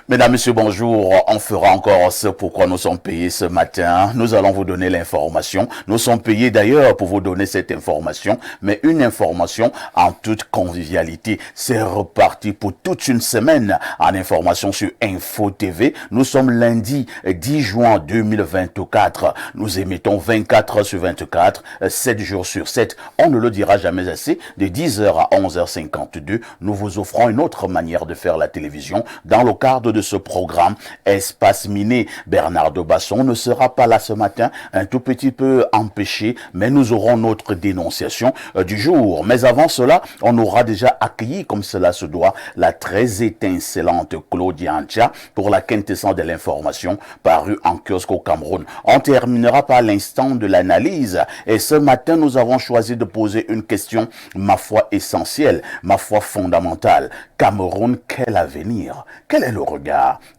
Mesdames, Messieurs, bonjour. On fera encore ce pourquoi nous sommes payés ce matin. Nous allons vous donner l'information. Nous sommes payés d'ailleurs pour vous donner cette information, mais une information en toute convivialité. C'est reparti pour toute une semaine en information sur Info TV. Nous sommes lundi 10 juin 2024. Nous émettons 24 heures sur 24, 7 jours sur 7. On ne le dira jamais assez. De 10h à 11h52, nous vous offrons une autre manière de faire la télévision dans le cadre de ce programme Espace Miné. Bernard de Basson ne sera pas là ce matin, un tout petit peu empêché, mais nous aurons notre dénonciation du jour. Mais avant cela, on aura déjà accueilli, comme cela se doit, la très étincelante Claudia Antia pour la quintessence de l'information parue en kiosque au Cameroun. On terminera par l'instant de l'analyse et ce matin, nous avons choisi de poser une question, ma foi essentielle, ma foi fondamentale. Cameroun, quel avenir? Quel est le regard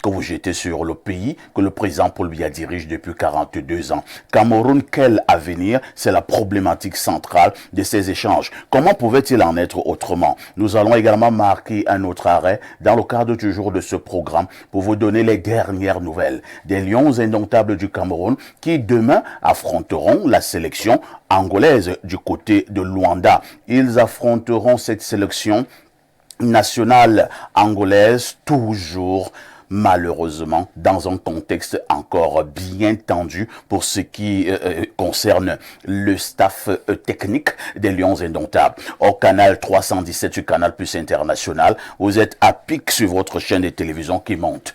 que vous jetez sur le pays que le président Paul Biya dirige depuis 42 ans? Cameroun, quel avenir? C'est la problématique centrale de ces échanges. Comment pouvait-il en être autrement? Nous allons également marquer un autre arrêt dans le cadre toujours de ce programme pour vous donner les dernières nouvelles des Lions indomptables du Cameroun qui demain affronteront la sélection angolaise du côté de Luanda. Ils affronteront cette sélection nationale angolaise toujours malheureusement dans un contexte encore bien tendu pour ce qui concerne le staff technique des Lions indomptables. Au canal 317 du Canal Plus International, vous êtes à pic sur votre chaîne de télévision qui monte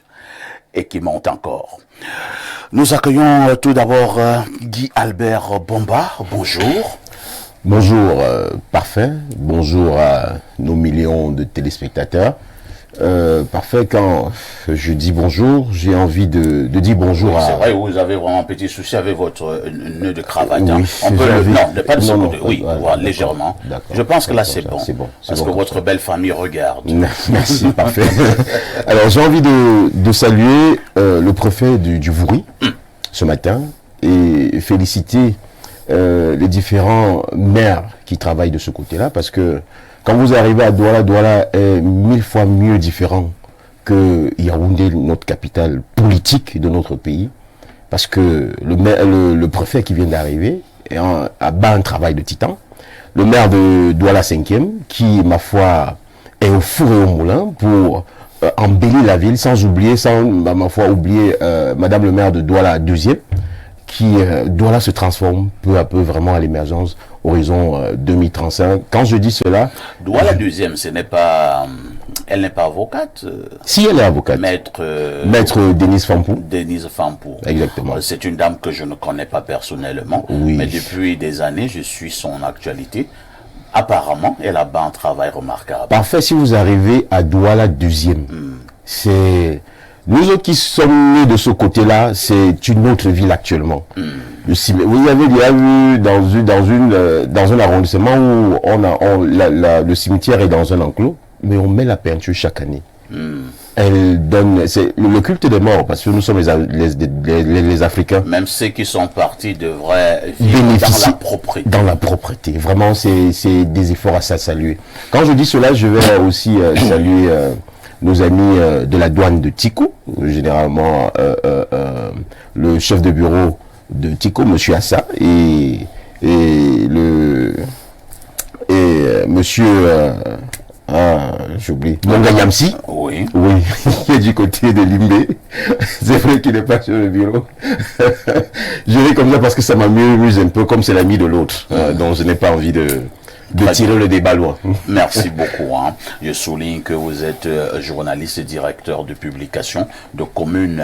et qui monte encore. Nous accueillons tout d'abord Guy Albert Bomba. Bonjour. Bonjour, parfait. Bonjour à nos millions de téléspectateurs. Parfait, quand je dis bonjour, j'ai envie de dire bonjour à... C'est vrai, vous avez vraiment un petit souci avec votre nœud de cravate. Oui, on peut le... Non, pas de non, non, oui, légèrement. Je pense que là c'est bon. Parce que votre belle famille regarde. Merci, parfait. Alors j'ai envie de saluer le préfet du Vouri ce matin et féliciter les différents maires qui travaillent de ce côté-là, parce que quand vous arrivez à Douala, Douala est 1000 fois mieux différent que Yaoundé, notre capitale politique de notre pays, parce que le préfet qui vient d'arriver a bas un travail de titan. Le maire de Douala 5e, qui, ma foi, est au four et au moulin pour embellir la ville, sans oublier, ma foi, oublier Madame le maire de Douala 2e, qui Douala se transforme peu à peu vraiment à l'émergence horizon 2035. Quand je dis cela... Douala 2e, ce n'est pas... Elle n'est pas avocate. Si, elle est avocate. Maître Denise Fampou. Denise Fampou. Exactement. C'est une dame que je ne connais pas personnellement, oui. Mais depuis des années, je suis son actualité. Apparemment, elle a un travail remarquable. Parfait, si vous arrivez à Douala 2e, c'est... Nous autres qui sommes nés de ce côté-là, c'est une autre ville actuellement. Vous avez déjà vu dans un arrondissement où le cimetière est dans un enclos, mais on met la peinture chaque année. Elle donne, c'est le culte des morts, parce que nous sommes les Africains. Même ceux qui sont partis devraient vivre dans la propreté. Dans la propreté. Vraiment, c'est des efforts à saluer. Quand je dis cela, je vais aussi saluer nos amis de la douane de Tico, généralement le chef de bureau de Tico, monsieur Assa, et monsieur j'oublie, Monga Yamsi, oui, qui est du côté de Limbé. C'est vrai qu'il n'est pas sur le bureau. Je vais comme ça parce que ça m'amuse un peu, comme c'est l'ami de l'autre, donc je n'ai pas envie de tirer le débat loin. Merci beaucoup. Je souligne que vous êtes journaliste et directeur de publication de communes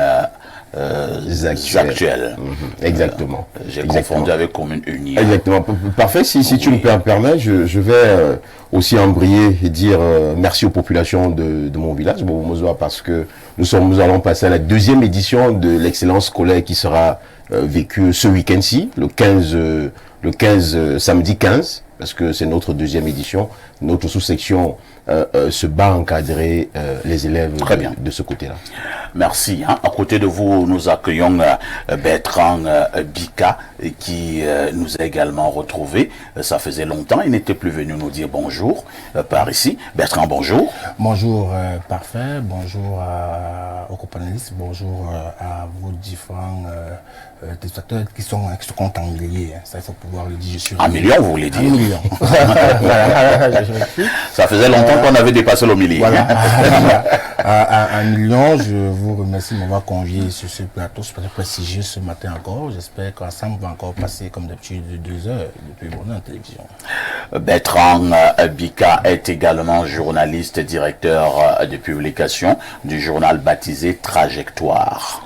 actuelles. Exactement. J'ai confondu avec Commune Unie. Exactement. Parfait. Si tu me permets, je vais aussi embrayer et dire merci aux populations de mon village, Bobomozoa, parce que nous allons passer à la 2e édition de l'excellence scolaire qui sera vécue ce week-end-ci, le 15, samedi 15. Parce que c'est notre 2e édition. Notre sous-section se bat à encadrer les élèves de ce côté-là. Merci. Hein. À côté de vous, nous accueillons Bertrand Bika qui nous a également retrouvés. Ça faisait longtemps, il n'était plus venu nous dire bonjour par ici. Bertrand, bonjour. Bonjour Parfait, bonjour aux copanélistes, bonjour à vos différents téléspectateurs qui sont comptes en milliers. Ça, il faut pouvoir le dire. Je suis un million, vous voulez dire? Un million. Ça faisait longtemps qu'on avait dépassé le millier. Voilà. Un million, je vous remercie de m'avoir convié sur ce plateau. C'est très prestigieux ce matin encore. J'espère qu'ensemble, on va encore passer comme d'habitude 2 heures depuis mon télévision. Bertrand Bika est également journaliste, directeur de publication du journal baptisé Trajectoire.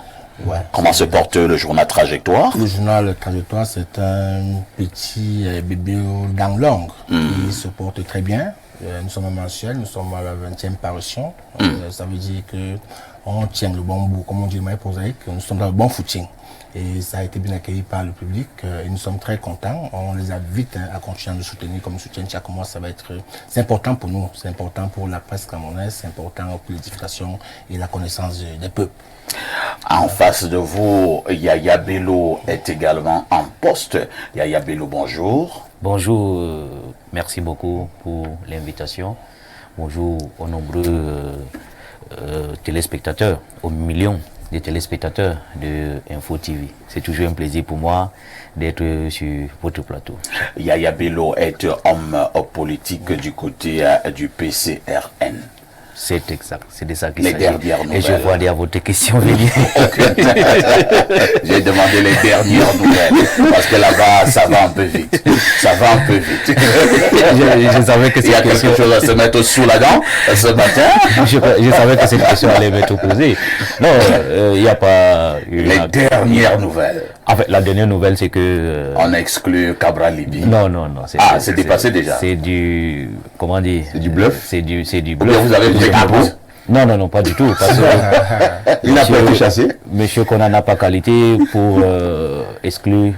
Ouais, comment se porte le journal Trajectoire? Le journal Trajectoire, c'est un petit bébé dans l'angle qui se porte très bien. Nous sommes mensuels, nous sommes à la 20e parution. Ça veut dire que on tient le bon bout, comme on dit, prosaïque, nous sommes dans le bon footing. Et ça a été bien accueilli par le public et nous sommes très contents. On les invite à continuer à nous soutenir comme nous soutiennent chaque mois. Ça va être, c'est important pour nous, c'est important pour la presse camerounaise, c'est important pour l'édification et la connaissance des peuples. En face de vous, Yaya Bello est également en poste. Yaya Bello, bonjour. Bonjour, merci beaucoup pour l'invitation. Bonjour aux nombreux téléspectateurs, aux millions de téléspectateurs de Info TV. C'est toujours un plaisir pour moi d'être sur votre plateau. Yaya Bello est homme politique du côté du PCRN. C'est exact, c'est de ça qu'il s'agit. Les dernières nouvelles. Et je vois derrière votre question venir. J'ai demandé les dernières nouvelles, parce que là-bas, ça va un peu vite. Ça va un peu vite. Je savais que il y a quelque chose à se mettre sous la dent ce matin. Je savais que cette question allait m'être posée. Non, il n'y a pas... Les dernières nouvelles. En fait, la dernière nouvelle, c'est que... on exclut Cabral Libye. Non. C'est dépassé déjà. C'est du... Comment dire? C'est du bluff. C'est du bluff. Ou bien vous avez pris un bout. Non, pas du tout. Parce que il n'a pas été chassé. Monsieur Konan n'a pas qualité pour exclure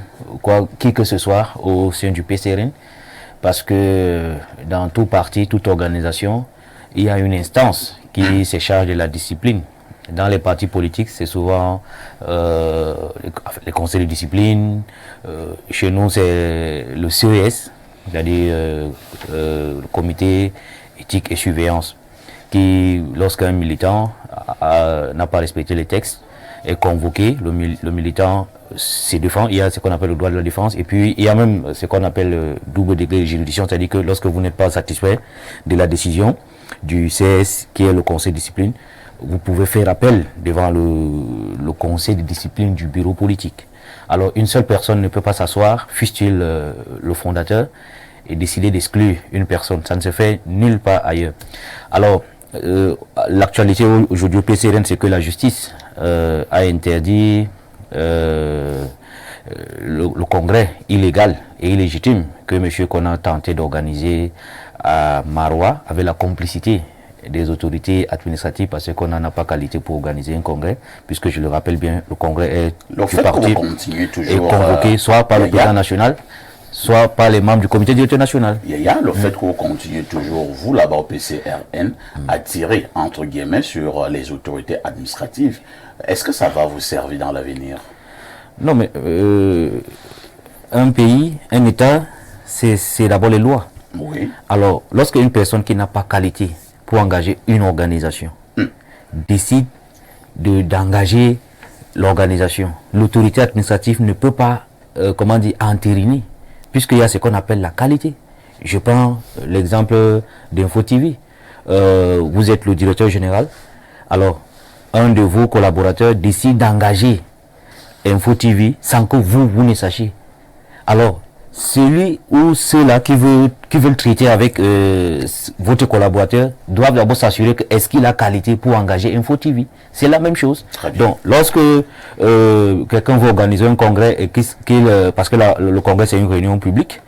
qui que ce soit au sein du PCRN. Parce que dans tout parti, toute organisation, il y a une instance qui se charge de la discipline. Dans les partis politiques, c'est souvent les conseils de discipline. Chez nous, c'est le CES, c'est-à-dire le comité éthique et surveillance, qui, lorsqu'un militant n'a pas respecté les textes, est convoqué, le militant se défend. Il y a ce qu'on appelle le droit de la défense, et puis il y a même ce qu'on appelle le double degré de juridiction, c'est-à-dire que lorsque vous n'êtes pas satisfait de la décision du CS, qui est le conseil de discipline, vous pouvez faire appel devant le conseil de discipline du bureau politique. Alors une seule personne ne peut pas s'asseoir, fût-il le fondateur, et décider d'exclure une personne. Ça ne se fait nulle part ailleurs. Alors, l'actualité aujourd'hui au PCRN, c'est que la justice a interdit le congrès illégal et illégitime que M. Konan a tenté d'organiser à Maroua avec la complicité des autorités administratives, parce qu'on n'en a pas qualité pour organiser un congrès, puisque je le rappelle bien, le congrès est convoqué soit par le président national, soit par les membres du comité directeur national. Yaya, le fait que vous continuez toujours, vous là-bas au PCRN, à tirer, entre guillemets, sur les autorités administratives, est-ce que ça va vous servir dans l'avenir? Non, mais un pays, un État, c'est d'abord les lois. Oui. Alors, lorsque une personne qui n'a pas qualité pour engager une organisation décide d'engager l'organisation, l'autorité administrative ne peut pas, entériner, puisqu'il y a ce qu'on appelle la qualité. Je prends l'exemple d'Info TV. Vous êtes le directeur général. Alors, un de vos collaborateurs décide d'engager Info TV sans que vous ne sachiez. Alors, celui ou ceux-là qui veulent traiter avec votre collaborateur doivent d'abord s'assurer que est-ce qu'il a qualité pour engager Info TV. C'est la même chose. Donc, lorsque quelqu'un veut organiser un congrès, et parce que le congrès c'est une réunion publique,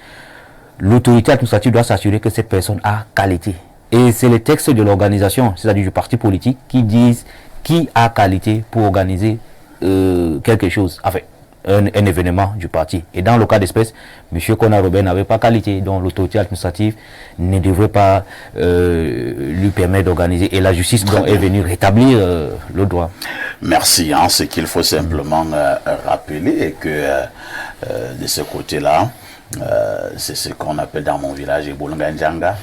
l'autorité administrative doit s'assurer que cette personne a qualité. Et c'est les textes de l'organisation, c'est-à-dire du parti politique, qui disent qui a qualité pour organiser quelque chose. Enfin, un événement du parti. Et dans le cas d'espèce, M. Kona Robert n'avait pas qualité, donc l'autorité administrative ne devrait pas lui permettre d'organiser. Et la justice donc, est venue rétablir le droit. Merci. Hein, ce qu'il faut simplement rappeler est que de ce côté-là, c'est ce qu'on appelle dans mon village Ebulunganjanga.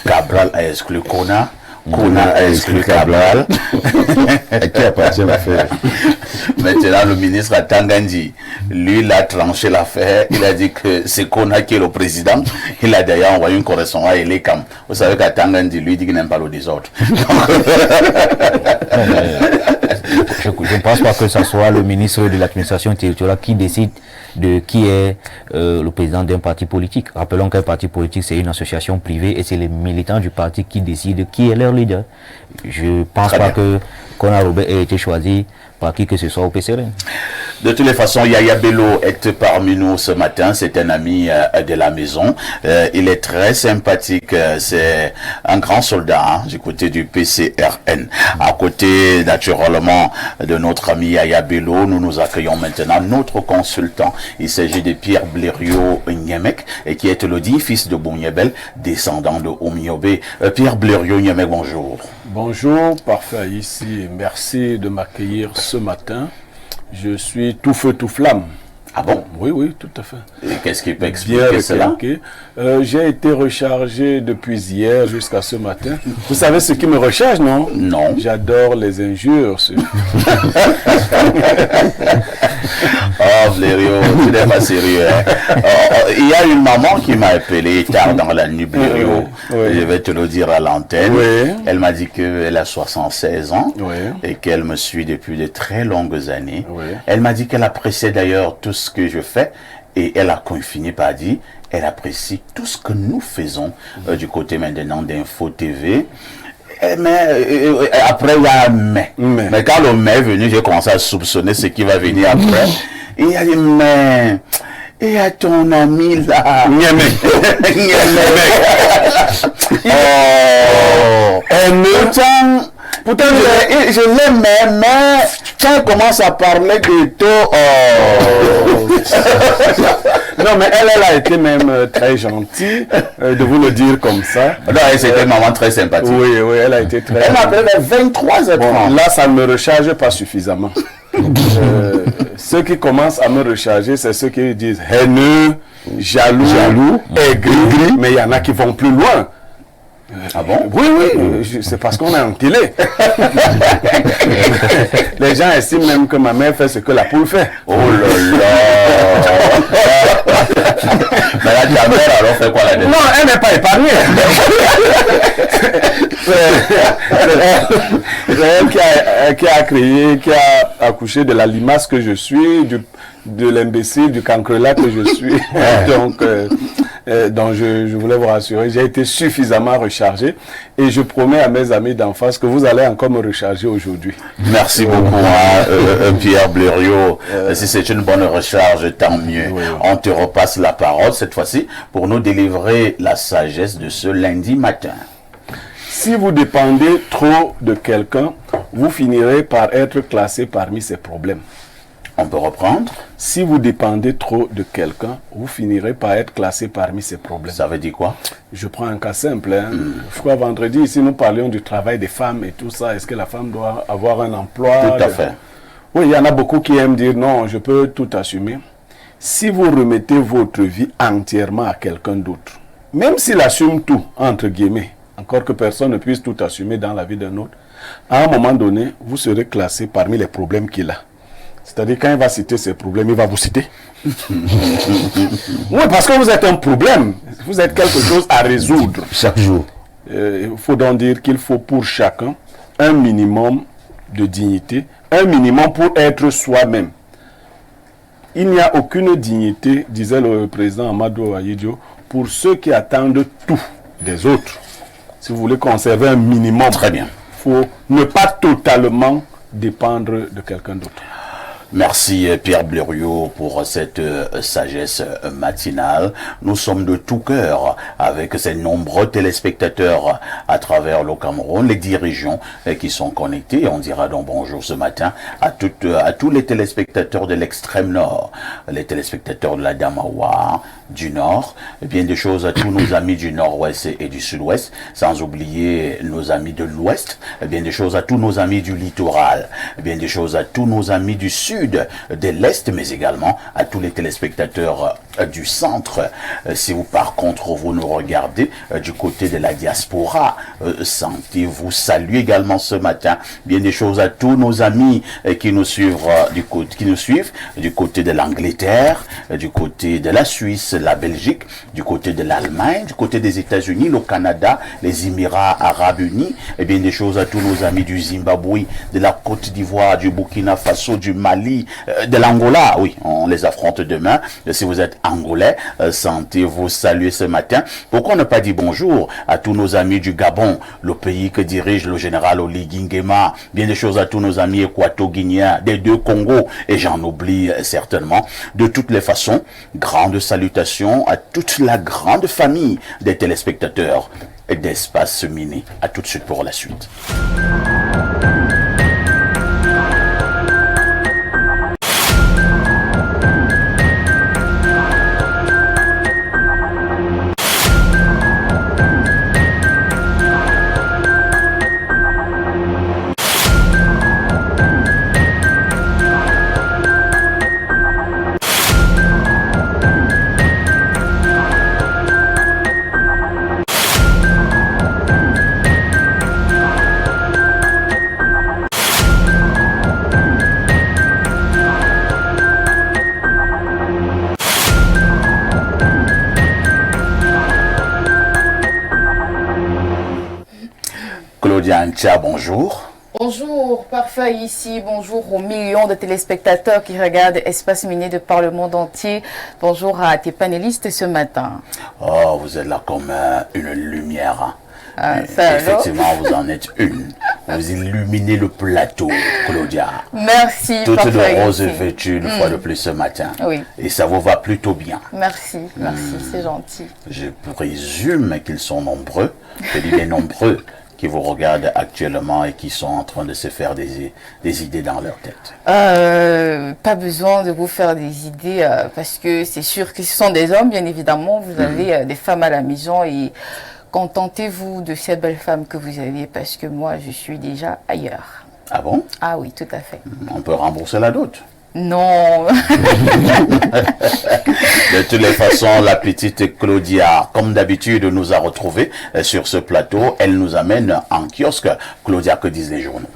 Cabral a exclu Kona. Kona a exclu Cabral. Qui appartient à l'affaire. Maintenant, le ministre à Tangandi, lui, il a tranché l'affaire. Il a dit que c'est Kona qui est le président. Il a d'ailleurs envoyé une correspondance à Elekam. Vous savez qu'à Tangandi, lui, il dit qu'il n'aime pas le désordre. Je ne pense pas que ce soit le ministre de l'administration territoriale qui décide de qui est le président d'un parti politique. Rappelons qu'un parti politique, c'est une association privée et c'est les militants du parti qui décident qui est leur leader. Je ne pense pas que Kona Robert ait été choisi par qui que ce soit au PCRN. De toutes les façons, Yaya Bello est parmi nous ce matin. C'est un ami de la maison. Il est très sympathique. C'est un grand soldat hein, du côté du PCRN. À côté, naturellement, de notre ami Yaya Bello, nous accueillons maintenant notre consultant. Il s'agit de Pierre Blériot Nyemek, et qui est le dit fils de Bouniebel, descendant de Omiobe. Pierre Blériot Nyemek, bonjour. Bonjour, parfait ici. Merci de m'accueillir ce matin. Je suis tout feu, tout flamme. Ah bon? Oui, oui, tout à fait. Et qu'est-ce qui peut expliquer cela? J'ai été rechargé depuis hier jusqu'à ce matin. Vous savez ce qui me recharge, non? Non. J'adore les injures. Oh, Blériot, tu n'es pas sérieux. Hein? Il y a une maman qui m'a appelé tard dans la nuit, Blériot. Oui. Je vais te le dire à l'antenne. Oui. Elle m'a dit qu'elle a 76 ans Oui. et qu'elle me suit depuis de très longues années. Oui. Elle m'a dit qu'elle appréciait d'ailleurs tout ce que je fais et elle a fini par dire elle apprécie tout ce que nous faisons du côté maintenant d'Info TV. Mais après il y a un mais. Mais quand le mais est venu, j'ai commencé à soupçonner ce qui va venir après. Et il a dit mais et à ton ami là pourtant je l'aime, mais quand elle commence à parler de tout, non, mais elle a été même très gentille de vous le dire comme ça. Non, c'était une maman très sympathique. Oui, oui, elle a été très Elle m'a appelé vers 23h30. Bon, là, ça ne me recharge pas suffisamment. Ceux qui commencent à me recharger, c'est ceux qui disent haineux, jaloux, aigri, mais il y en a qui vont plus loin. Ah bon? Oui, oui, c'est parce qu'on est en télé. Les gens estiment même que ma mère fait ce que la poule fait. Oh là là. Mais là, ta mère, alors fait quoi là-dedans? Non, elle n'est pas épargnée. C'est elle qui a créé, qui a accouché de la limace que je suis, de l'imbécile, du cancrelat que je suis. Donc je voulais vous rassurer, j'ai été suffisamment rechargé et je promets à mes amis d'en face que vous allez encore me recharger aujourd'hui. Merci beaucoup, Pierre Blériot. Si c'est une bonne recharge, tant mieux. Oui. On te repasse la parole cette fois-ci pour nous délivrer la sagesse de ce lundi matin. Si vous dépendez trop de quelqu'un, vous finirez par être classé parmi ses problèmes. On peut reprendre. Si vous dépendez trop de quelqu'un, vous finirez par être classé parmi ses problèmes. Ça veut dire quoi? Je prends un cas simple. Je crois vendredi, ici, nous parlions du travail des femmes et tout ça. Est-ce que la femme doit avoir un emploi? Tout à fait. Oui, il y en a beaucoup qui aiment dire non, je peux tout assumer. Si vous remettez votre vie entièrement à quelqu'un d'autre, même s'il assume tout, entre guillemets, encore que personne ne puisse tout assumer dans la vie d'un autre, à un moment donné, vous serez classé parmi les problèmes qu'il a. C'est-à-dire, quand il va citer ses problèmes, il va vous citer. Oui, parce que vous êtes un problème. Vous êtes quelque chose à résoudre. Chaque jour. Il faut donc dire qu'il faut pour chacun un minimum de dignité, un minimum pour être soi-même. Il n'y a aucune dignité, disait le président Amadou Ahidjo, pour ceux qui attendent tout des autres. Si vous voulez conserver un minimum, très bien. Il faut ne pas totalement dépendre de quelqu'un d'autre. Merci Pierre Blériot pour cette sagesse matinale. Nous sommes de tout cœur avec ces nombreux téléspectateurs à travers le Cameroun, les dirigeants qui sont connectés. On dira donc bonjour ce matin à tous les téléspectateurs de l'extrême nord, les téléspectateurs de la Damawa, du nord, bien des choses à tous nos amis du nord-ouest et du sud-ouest, sans oublier nos amis de l'ouest, bien des choses à tous nos amis du littoral, bien des choses à tous nos amis du sud, de l'Est, mais également à tous les téléspectateurs du centre. Si vous, par contre, vous nous regardez du côté de la diaspora, sentez-vous saluer également ce matin. Bien des choses à tous nos amis qui nous suivent du côté de l'Angleterre, du côté de la Suisse, la Belgique, du côté de l'Allemagne, du côté des États-Unis, le Canada, les Émirats Arabes Unis, et bien des choses à tous nos amis du Zimbabwe, de la Côte d'Ivoire, du Burkina Faso, du Mali, de l'Angola. Oui, on les affronte demain. Si vous êtes angolais, sentez-vous saluer ce matin. Pourquoi ne pas dire bonjour à tous nos amis du Gabon, le pays que dirige le général Oligui Nguema, bien des choses à tous nos amis équato-guinéens, des deux Congos, et j'en oublie certainement. De toutes les façons, grande salutation à toute la grande famille des téléspectateurs d'Espace Mini. À tout de suite pour la suite. Claudia Ancha, bonjour. Bonjour, parfait ici. Bonjour aux millions de téléspectateurs qui regardent Espace Mini de par le monde entier. Bonjour à tes panélistes ce matin. Oh, vous êtes là comme une lumière. Effectivement, vous en êtes une. Vous illuminez le plateau, Claudia. Merci. Toute de rose vêtue une fois de plus ce matin. Oui. Et ça vous va plutôt bien. Merci, c'est gentil. Je présume qu'ils sont nombreux. Je dis les nombreux qui vous regardent actuellement et qui sont en train de se faire des idées dans leur tête. Pas besoin de vous faire des idées parce que c'est sûr que ce sont des hommes, bien évidemment. Vous avez des femmes à la maison et contentez-vous de ces belles femmes que vous avez parce que moi, je suis déjà ailleurs. Ah bon? Ah oui, tout à fait. On peut rembourser la dot? Non. De toutes les façons, la petite Claudia, comme d'habitude, nous a retrouvés sur ce plateau. Elle nous amène en kiosque. Claudia, que disent les journaux?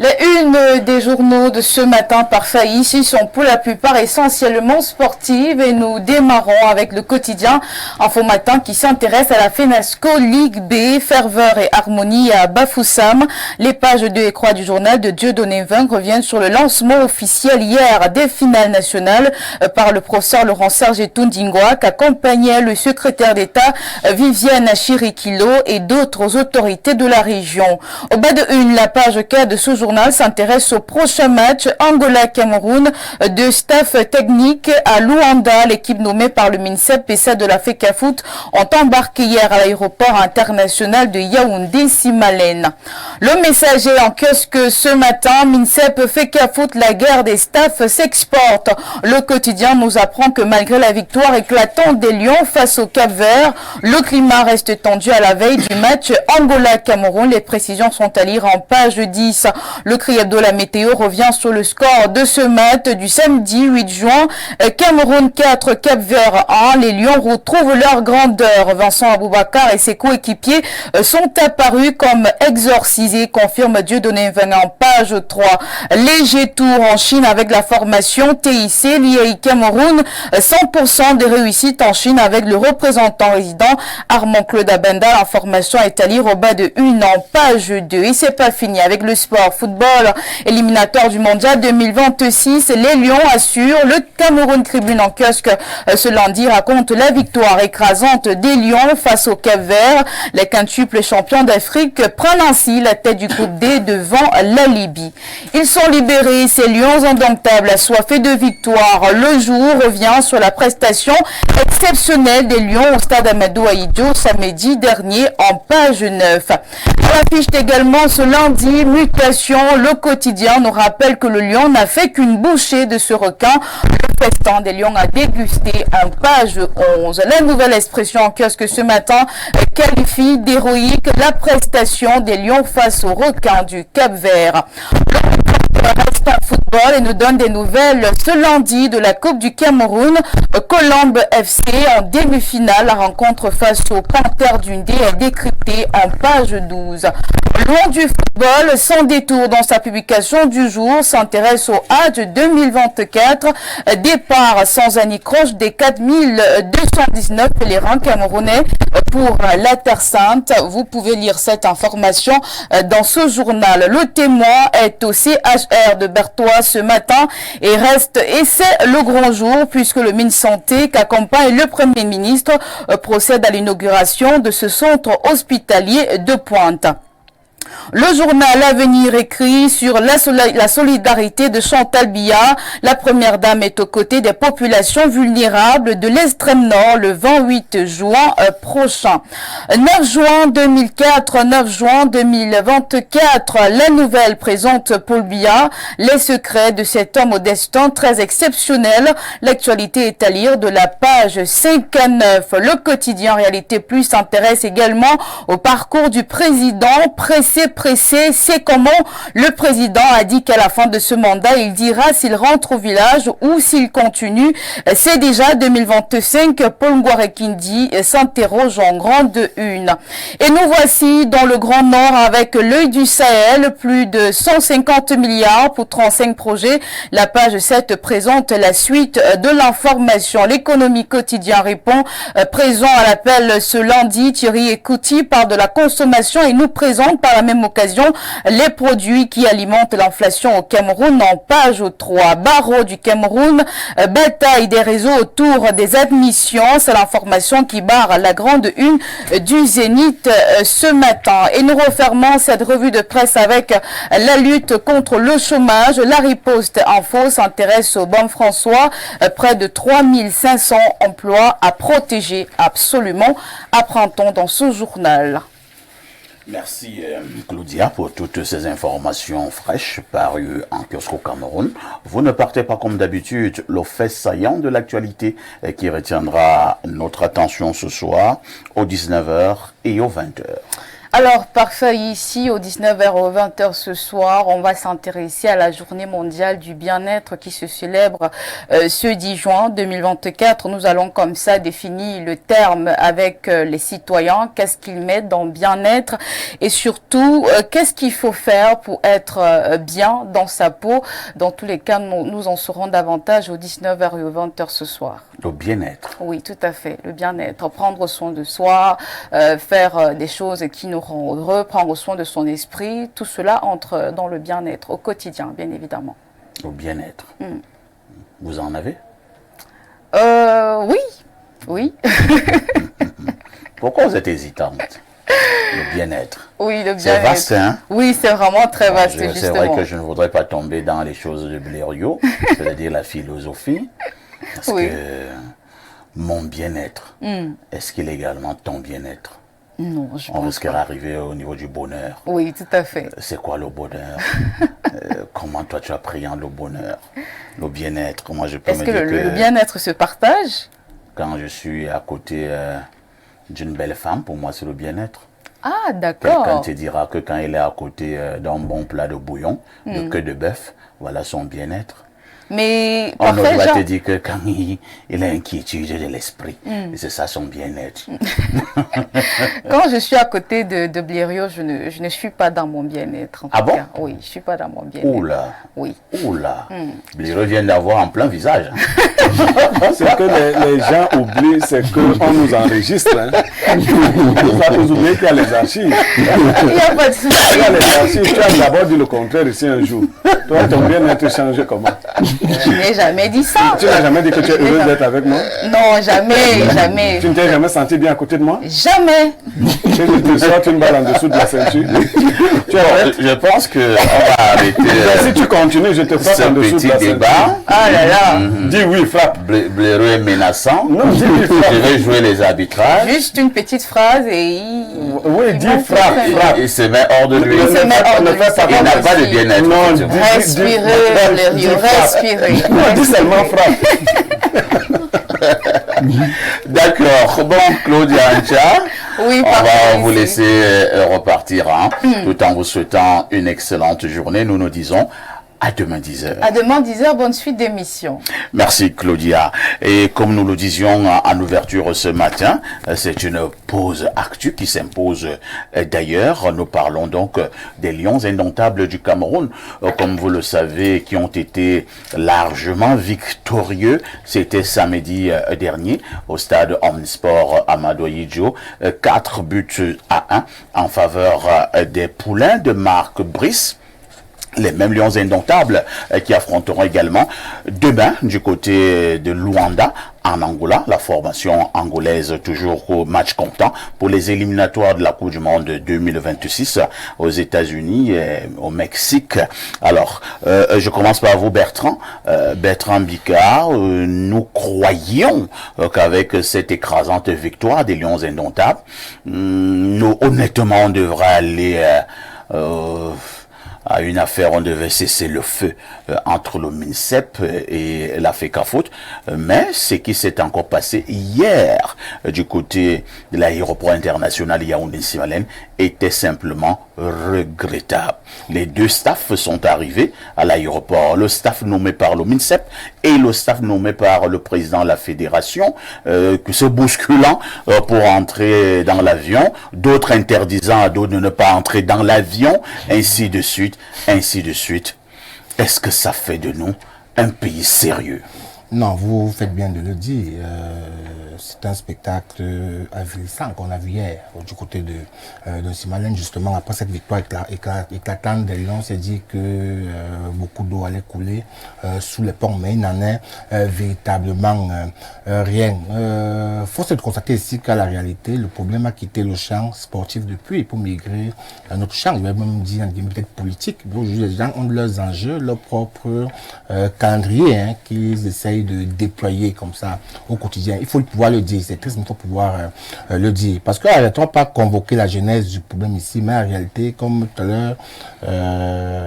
Les unes des journaux de ce matin parfait ici sont pour la plupart essentiellement sportives et nous démarrons avec le quotidien Info Matin qui s'intéresse à la FENASCO Ligue B, ferveur et harmonie à Bafoussam. Les pages 2 et 3 du journal de Dieudonné Vin reviennent sur le lancement officiel hier des finales nationales par le professeur Laurent-Serge Tundingwa qu'accompagnait le secrétaire d'État Viviane Chirikilo et d'autres autorités de la région. Au bas de une, la page 4 de ce journal s'intéresse au prochain match Angola-Cameroun de staff technique à Luanda. L'équipe nommée par le MINSEP et celle de la FECAFOOT ont embarqué hier à l'aéroport international de Yaoundé-Simalène. Le messager en kiosque ce matin, MINSEP, FECAFOOT, la guerre des staffs s'exporte. Le quotidien nous apprend que malgré la victoire éclatante des Lions face au Cap-Vert, le climat reste tendu à la veille du match Angola-Cameroun. Les précisions sont à lire en page 10. Le Cri Hebdo, la météo, revient sur le score de ce match du samedi 8 juin. Cameroun 4, Cap-Vert 1. Les Lions retrouvent leur grandeur. Vincent Aboubakar et ses coéquipiers sont apparus comme exorcisés, confirme Dieudonné Vin en page 3. Léger tour en Chine avec la formation TIC l'IAI Cameroun. 100% des réussites en Chine avec le représentant résident Armand Claude Abenda. L'information est à lire au bas de une en page 2. Et c'est pas fini avec le sport football éliminatoire du mondial 2026. Les Lions assurent. Le Cameroun Tribune en kiosque ce lundi raconte la victoire écrasante des Lions face au Cap-Vert. Les quintuples champions d'Afrique prennent ainsi la tête du groupe D devant la Libye. Ils sont libérés. Ces Lions indomptables assoiffés de victoire. Le jour revient sur la prestation exceptionnelle des Lions au stade Amadou Ahidjo samedi dernier en page 9. On affiche également ce lundi mutation. Le quotidien nous rappelle que le lion n'a fait qu'une bouchée de ce requin. Le festin des lions a dégusté en page 11. La nouvelle expression en kiosque ce matin qualifie d'héroïque la prestation des lions face au requin du Cap-Vert. Reste en football et nous donne des nouvelles ce lundi de la Coupe du Cameroun. Colombe FC en demi-finale. La rencontre face aux Panthères d'Undé est décryptée en page 12. Loin du football, sans détour dans sa publication du jour, s'intéresse au Hajj 2024. Départ sans anicroche des 4219 pèlerins camerounais pour la Terre Sainte. Vous pouvez lire cette information dans ce journal. Le Témoin est au CHR de Berthois ce matin et c'est le grand jour puisque le MinSanté qu'accompagne le Premier ministre procède à l'inauguration de ce centre hospitalier de Pointe. Le journal Avenir écrit sur la solidarité de Chantal Biya. La première dame est aux côtés des populations vulnérables de l'extrême nord le 28 juin prochain. 9 juin 2004, 9 juin 2024, la nouvelle présente Paul Biya, les secrets de cet homme au destin très exceptionnel. L'actualité est à lire de la page 5 à 9. Le quotidien Réalité Plus s'intéresse également au parcours du président pressé, c'est comment le président a dit qu'à la fin de ce mandat, il dira s'il rentre au village ou s'il continue. C'est déjà 2025, Paul Ngouarekindi s'interroge en grande une. Et nous voici dans le Grand Nord avec l'œil du Sahel, plus de 150 milliards pour 35 projets. La page 7 présente la suite de l'information. L'économie quotidien répond présent à l'appel ce lundi. Thierry Ekouti parle de la consommation et nous présente par la même occasion les produits qui alimentent l'inflation au Cameroun en page 3. Barreau du Cameroun, bataille des réseaux autour des admissions. C'est l'information qui barre la grande une du Zénith ce matin. Et nous refermons cette revue de presse avec la lutte contre le chômage. La riposte info s'intéresse au Bon François. Près de 3500 emplois à protéger absolument. Apprend-on dans ce journal. Merci Claudia pour toutes ces informations fraîches parues en kiosque au Cameroun. Vous ne partez pas comme d'habitude, le fait saillant de l'actualité qui retiendra notre attention ce soir aux 19h et aux 20h. Alors, parfait, ici, au 19h au 20h ce soir, on va s'intéresser à la journée mondiale du bien-être qui se célèbre ce 10 juin 2024. Nous allons comme ça définir le terme avec les citoyens, qu'est-ce qu'ils mettent dans bien-être et surtout, qu'est-ce qu'il faut faire pour être bien dans sa peau. Dans tous les cas, nous en saurons davantage au 19h et au 20h ce soir. Le bien-être. Oui, tout à fait, le bien-être. Prendre soin de soi, faire des choses qui nous rend heureux, prendre soin de son esprit, tout cela entre dans le bien-être au quotidien, bien évidemment. Au bien-être. Vous en avez? Oui. Pourquoi vous êtes hésitante? Le bien-être. Oui, le bien-être. C'est vaste, hein? Oui, c'est vraiment très vaste, justement. C'est vrai que je ne voudrais pas tomber dans les choses de Blériot, c'est-à-dire la philosophie, parce que mon bien-être, est-ce qu'il est également ton bien-être? Non, on risquerait d'arriver au niveau du bonheur. Oui, tout à fait. C'est quoi le bonheur? Comment toi tu appréhendes le bonheur? Le bien-être, moi je peux me dire que... Est-ce que le bien-être se partage? Quand je suis à côté d'une belle femme, pour moi c'est le bien-être. Ah, d'accord. Quelqu'un te dira que quand il est à côté d'un bon plat de bouillon, de queue de bœuf, voilà son bien-être. Mais On parfait, va Jean. te dire que quand il a inquiétude de l'esprit, c'est ça son bien-être. Quand je suis à côté de Blériot, je ne suis pas dans mon bien-être. En Ah tout bon? cas. Oui, je suis pas dans mon bien-être. Oula, Oui. oula. Blériot vient d'avoir en plein visage. Ce que les gens oublient, c'est qu'on nous enregistre. Hein. Vous oubliez qu'il y a les archives. Il n'y a pas de souci. Il y a les archives. Tu as d'abord dit le contraire ici un jour. Toi, ton bien-être changé comment? Je n'ai jamais dit ça. Tu n'as jamais dit que tu es heureuse d'être avec moi? Non, jamais, jamais. Tu ne t'es jamais senti bien à côté de moi? Jamais. Tu te sortes une balle en dessous de la ceinture? Tu arrêtes? Je pense qu'on va arrêter Si tu continues, je te frappe ce en dessous de petit la ceinture. débat. Ah là là. Dis oui, frappe. Blériot est menaçant. Non, dis oui, frappe. Je vais jouer les arbitrages. Juste une petite phrase et Oui, dis va frappe, faire. frappe. Il se met hors de lui. Il se met hors de lui, c'est Il n'a pas pas de possible. bien-être. Non, effectivement. Respirez, Blériot, respirez. Non, dis seulement frappe. D'accord. Bon, Claudia Ancha, Oui, on parfait, va vous ici. laisser repartir, hein, tout en vous souhaitant une excellente journée. Nous nous disons à demain 10h. À demain 10h, bonne suite d'émission. Merci Claudia. Et comme nous le disions en ouverture ce matin, c'est une pause actu qui s'impose d'ailleurs. Nous parlons donc des Lions indomptables du Cameroun, comme vous le savez, qui ont été largement victorieux. C'était samedi dernier au stade Omnisport Amadou Ahidjo, 4 buts à 1 en faveur des Poulains de Marc Brice. Les mêmes Lions indomptables qui affronteront également demain du côté de Luanda en Angola, la formation angolaise toujours au match comptant pour les éliminatoires de la Coupe du Monde 2026 aux États-Unis et au Mexique. Alors, je commence par vous Bertrand. Bertrand Bicard, nous croyons qu'avec cette écrasante victoire des Lions indomptables, nous honnêtement on devrait aller à une affaire, on devait cesser le feu entre le MINSEP et la FECAFOOT, mais ce qui s'est encore passé hier du côté de l'aéroport international Yaoundé-Simalène était simplement regrettable. Les deux staffs sont arrivés à l'aéroport, le staff nommé par le MINSEP et le staff nommé par le président de la fédération, se bousculant pour entrer dans l'avion, d'autres interdisant à d'autres de ne pas entrer dans l'avion, ainsi de suite, ainsi de suite. Est-ce que ça fait de nous un pays sérieux? Non, vous faites bien de le dire. C'est un spectacle ahurissant qu'on a vu hier du côté de Simalène, justement après cette victoire éclatante des Lions. On s'est dit que beaucoup d'eau allait couler sous les ponts, mais il n'en est véritablement rien. Force est de constater ici qu'à la réalité, le problème a quitté le champ sportif depuis pour migrer à notre champ. Je vais même dire peut-être politique. Aujourd'hui, les gens ont leurs enjeux, leur propre calendrier qu'ils essayent de déployer comme ça au quotidien. Il faut pouvoir le dire, c'est triste, mais il faut pouvoir le dire. Parce qu'arrêtons pas convoquer la genèse du problème ici, mais en réalité, comme tout à l'heure,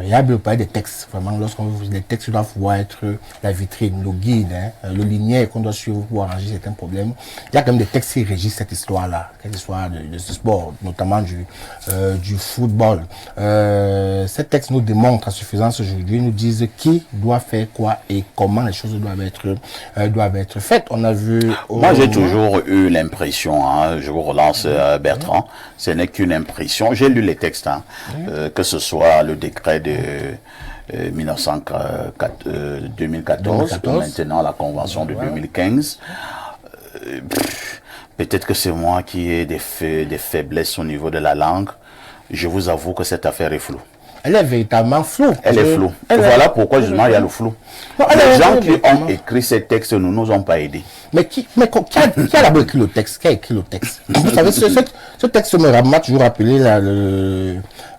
il y a le parler des textes. Vraiment, lorsqu'on veut les textes doivent pouvoir être la vitrine, le guide, le linéaire qu'on doit suivre pour arranger certains problèmes. Il y a quand même des textes qui régissent cette histoire-là, cette histoire de ce sport, notamment du football. Ces textes nous démontrent à suffisance aujourd'hui, nous disent qui doit faire quoi et comment les choses doivent être faites. On a vu... Moi, j'ai toujours eu l'impression, hein, je vous relance Bertrand, ce n'est qu'une impression. J'ai lu les textes, hein, que ce soit le décret de 2014, ou maintenant la convention de 2015. Peut-être que c'est moi qui ai des faiblesses au niveau de la langue. Je vous avoue que cette affaire est floue. Elle est véritablement floue. Elle est floue. Voilà pourquoi justement il y a le flou. Non, les gens qui ont écrit ces textes ne nous ont pas aidés. Mais qui a d'abord écrit le texte? Qui a écrit le texte? Vous savez, ce texte m'a toujours rappelé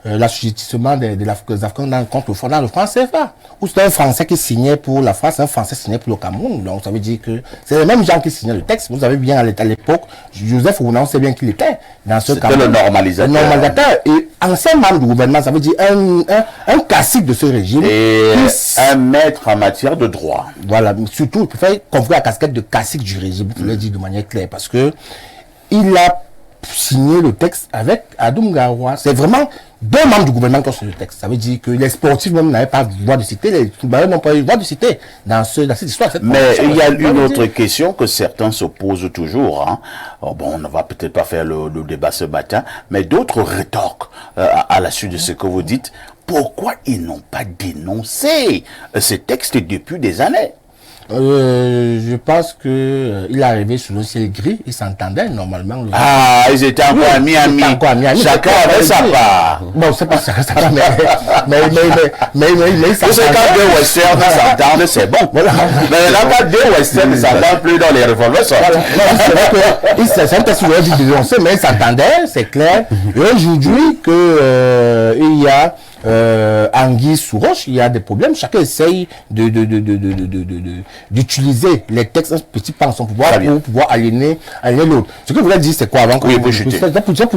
l'assujettissement des Afghans contre le franc CFA. Où c'était un Français qui signait pour la France, un Français signait pour le Cameroun. Donc ça veut dire que c'est les mêmes gens qui signaient le texte. Vous savez bien à l'époque, Joseph Ounan, on sait bien qu'il était dans ce Cameroun. C'était le normalisateur. Le normalisateur. Et ancien membre du gouvernement, ça veut dire un classique de ce régime. Et un maître en matière de droit. Voilà, surtout, il préfère convoquer la casquette de classique du régime, il faut le dire de manière claire, parce que il a signé le texte avec Adoum Garoua. C'est vraiment 2 membres du gouvernement qui ont signé le texte. Ça veut dire que les sportifs même n'avaient pas voix de cité, les footballeurs n'ont pas eu voix de cité dans cette histoire. Mais il y a une autre question que certains se posent toujours. Hein. Oh, bon, on ne va peut-être pas faire le débat ce matin, mais d'autres rétorquent à la suite de ce que vous dites. Pourquoi ils n'ont pas dénoncé ces textes depuis des années? Je pense que il est arrivé sous le ciel gris, ils s'entendaient normalement. Ah, ils étaient encore amis. Chacun avait sa part. Bon, c'est pas ça, mais ça. Parce que quand 2 westerns s'entendent, c'est bon. Voilà. Mais il n'y a pas 2 westerns qui s'entendent plus dans les revolvers. C'est un texte où il dit dénoncer, mais ils s'entendaient, c'est clair. Et aujourd'hui que il y a anguille sous roche, il y a des problèmes. Chacun essaye d'utiliser les textes un petit peu en son pouvoir pour pouvoir aliéner l'autre. Ce que je voulais dire, c'est quoi avant oui, pour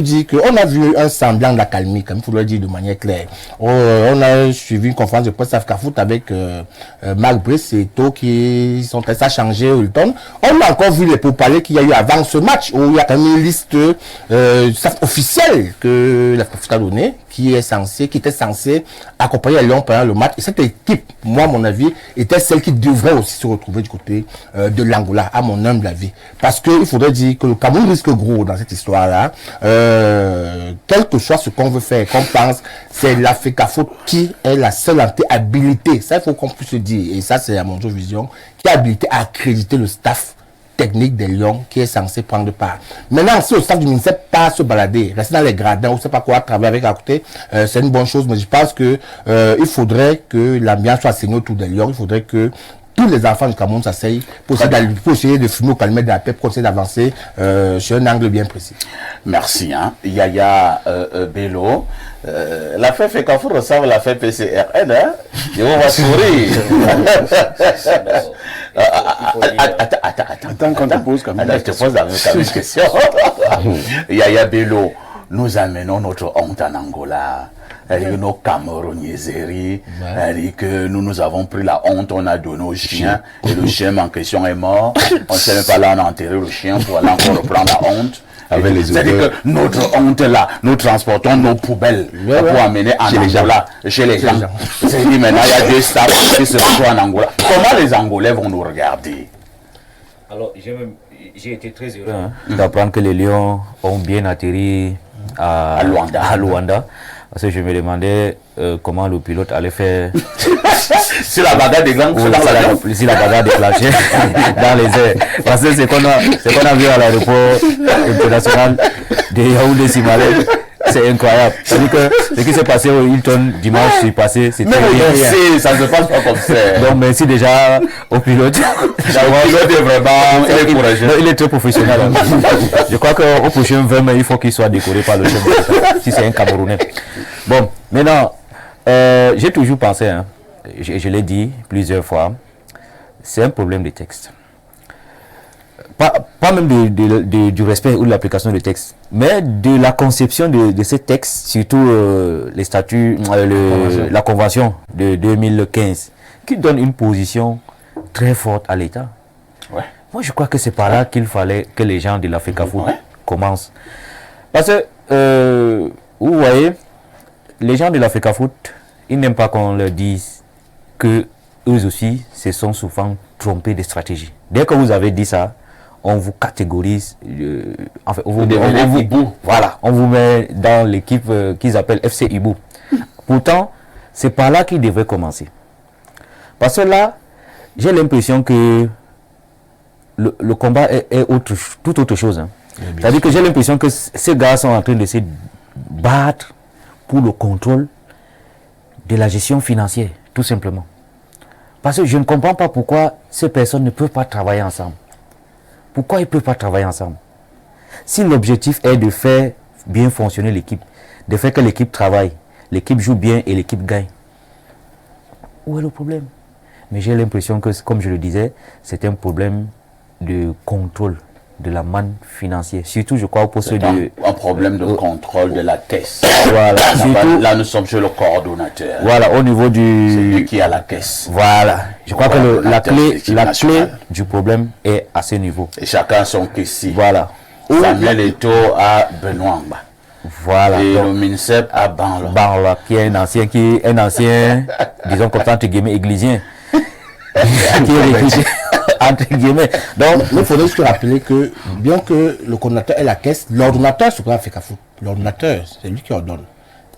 dire qu'on a vu un semblant de la calmie, comme il faut le dire de manière claire. On a suivi une conférence de presse Africa Foot avec Marc Brice et To qui sont restés à changer Hilton. On a encore vu les pourparlers qu'il y a eu avant ce match, où il y a quand même une liste officielle que la Foot a donnée, qui était censé accompagner Lyon pendant le match. Et cette équipe, moi, à mon avis, était celle qui devrait aussi se retrouver du côté de l'Angola, à mon humble avis. Parce qu'il faudrait dire que le Cameroun risque gros dans cette histoire-là. Quel que soit ce qu'on veut faire, qu'on pense, c'est l'Africa Foot qui est la seule entité habilitée. Ça, il faut qu'on puisse le dire. Et ça, c'est à mon vision, qui est habilité à accréditer le staff technique des Lions qui est censé prendre part. Maintenant, si le staff du ministère pas se balader, rester dans les gradins ou c'est pas quoi, travailler avec à côté, c'est une bonne chose, mais je pense que il faudrait que l'ambiance soit assainie autour des Lions, il faudrait que tous les enfants du Cameroun s'asseyent pour essayer de fumer au calme de la paix, pour essayer d'avancer sur un angle bien précis. Merci. Hein. Yaya Bello. L'affaire fait qu'en faut ressemble à l'affaire PCRN. Hein. Et on va sourire. Attends qu'on te pose comme je te pose la même question. Yaya Bello, nous amenons notre honte en Angola. Nos Camerounaiseries, que nous avons pris la honte, on a donné au chien, et le chien en question est mort. On ne sait même pas là, on a enterré le chien pour aller encore reprendre la honte. C'est-à-dire que notre honte là, nous transportons nos poubelles pour amener en Angola, chez les gens. C'est-à-dire maintenant, il y a 2 staffs qui se retrouvent en Angola. Comment les Angolais vont nous regarder? Alors, j'ai été très heureux d'apprendre que les Lions ont bien atterri à Luanda. Parce que je me demandais comment le pilote allait faire. Si la bagarre des grands, si la bagarre déclenchée dans les airs. Parce que c'est qu'on a vu à l'aéroport international de Yaoundé-Simalé. C'est incroyable. C'est-à-dire que ce qui s'est passé au Hilton dimanche passé, c'était rien. Ça ne se passe pas comme ça. Donc merci déjà au pilote. Il est très professionnel. Je crois qu'au prochain 20 il faut qu'il soit décoré par le chef de l'État, si c'est un Camerounais. Bon, maintenant, j'ai toujours pensé, je l'ai dit plusieurs fois, c'est un problème de texte. Pas même du respect ou de l'application du texte, mais de la conception de ces textes, surtout les statuts, la convention de 2015, qui donne une position très forte à l'État. Ouais. Moi, je crois que c'est par là qu'il fallait que les gens de l'Africa Foot commencent. Parce que, vous voyez, les gens de l'Africa Foot, ils n'aiment pas qu'on leur dise que eux aussi se sont souvent trompés de stratégie. Dès que vous avez dit ça, on vous catégorise, enfin, on vous met dans l'équipe qu'ils appellent FC Ibou. Pourtant, c'est par là qu'ils devraient commencer. Parce que là, j'ai l'impression que le combat est tout autre chose. Hein. C'est-à-dire que j'ai l'impression que ces gars sont en train de se battre pour le contrôle de la gestion financière, tout simplement. Parce que je ne comprends pas pourquoi ces personnes ne peuvent pas travailler ensemble. Pourquoi ils ne peuvent pas travailler ensemble? Si l'objectif est de faire bien fonctionner l'équipe, de faire que l'équipe travaille, l'équipe joue bien et l'équipe gagne, où est le problème? Mais j'ai l'impression que, comme je le disais, c'est un problème de contrôle de la manne financière. Surtout, je crois, pour ceux de... un problème de contrôle de la caisse. Voilà. Surtout, là, nous sommes chez le coordonnateur. Voilà, au niveau du... C'est lui qui a la caisse. Voilà. Je crois que la clé du problème est à ce niveau. Et chacun son caissier. Voilà. Samuel Eto'o à Benoît Amba. Voilà. Et donc, le MINSEP à Banla. Barla, qui est un ancien, disons comme ça, entre guillemets, églisien. Qui est recruté, entre guillemets. Donc, il faudrait se rappeler que, bien que le coordinateur ait la caisse, l'ordonnateur sur la FECAFOOT, l'ordonnateur, c'est lui qui ordonne.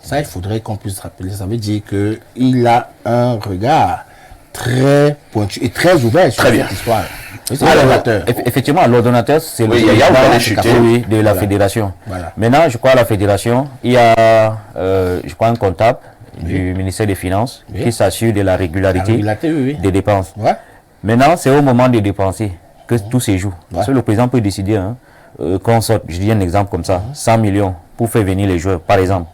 Ça, il faudrait qu'on puisse rappeler. Ça veut dire qu'il a un regard très pointu et très ouvert sur cette histoire. C'est l'ordonnateur. Effectivement, l'ordonnateur, c'est Oui, le il y a président de la fédération. Voilà. Maintenant, je crois à la fédération, il y a, je crois, un comptable du ministère des Finances qui s'assure de la régularité, des dépenses. Ouais. Maintenant, c'est au moment de dépenser que tout se joue. Parce que le président peut décider, hein, quand on sort, je dis un exemple comme ça, 100 millions pour faire venir les joueurs, par exemple.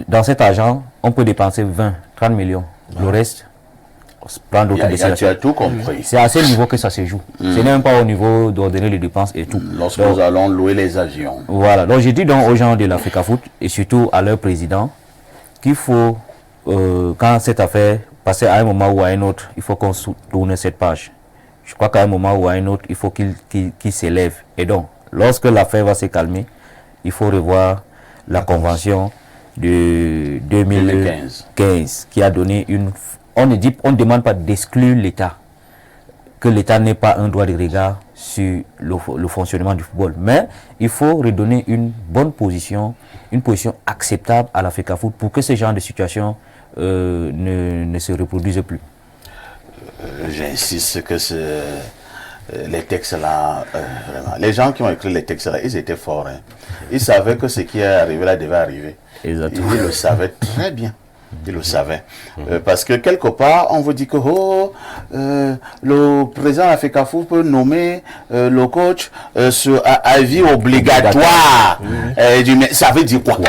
Dans cet argent, on peut dépenser 20, 30 millions. Le reste, on se prend d'autres décisions. Tu as tout compris. C'est à ce niveau que ça se joue. Ce n'est même pas au niveau d'ordonner les dépenses et tout. Lorsque nous allons louer les avions. Voilà. Donc, j'ai dit donc aux gens de la FECAFOOT et surtout à leur président qu'il faut, quand cette affaire passe à un moment ou à un autre, il faut qu'on tourne cette page. Je crois qu'à un moment ou à un autre, il faut qu'il s'élève. Et donc, lorsque l'affaire va se calmer, il faut revoir la convention de 2015 qui a donné une... On ne demande pas d'exclure l'État, que l'État n'ait pas un droit de regard sur le fonctionnement du football. Mais il faut redonner une bonne position, une position acceptable à la FECAFOOT pour que ce genre de situation ne se reproduise plus. J'insiste que les textes-là, vraiment, les gens qui ont écrit les textes-là, ils étaient forts. Hein. Ils savaient que ce qui est arrivé là devait arriver. Exactement. Ils le savaient très bien. Ils le savaient. Parce que quelque part, on vous dit que le président de la FECAFOOT peut nommer le coach sur avis obligatoire. Mais ça veut dire quoi?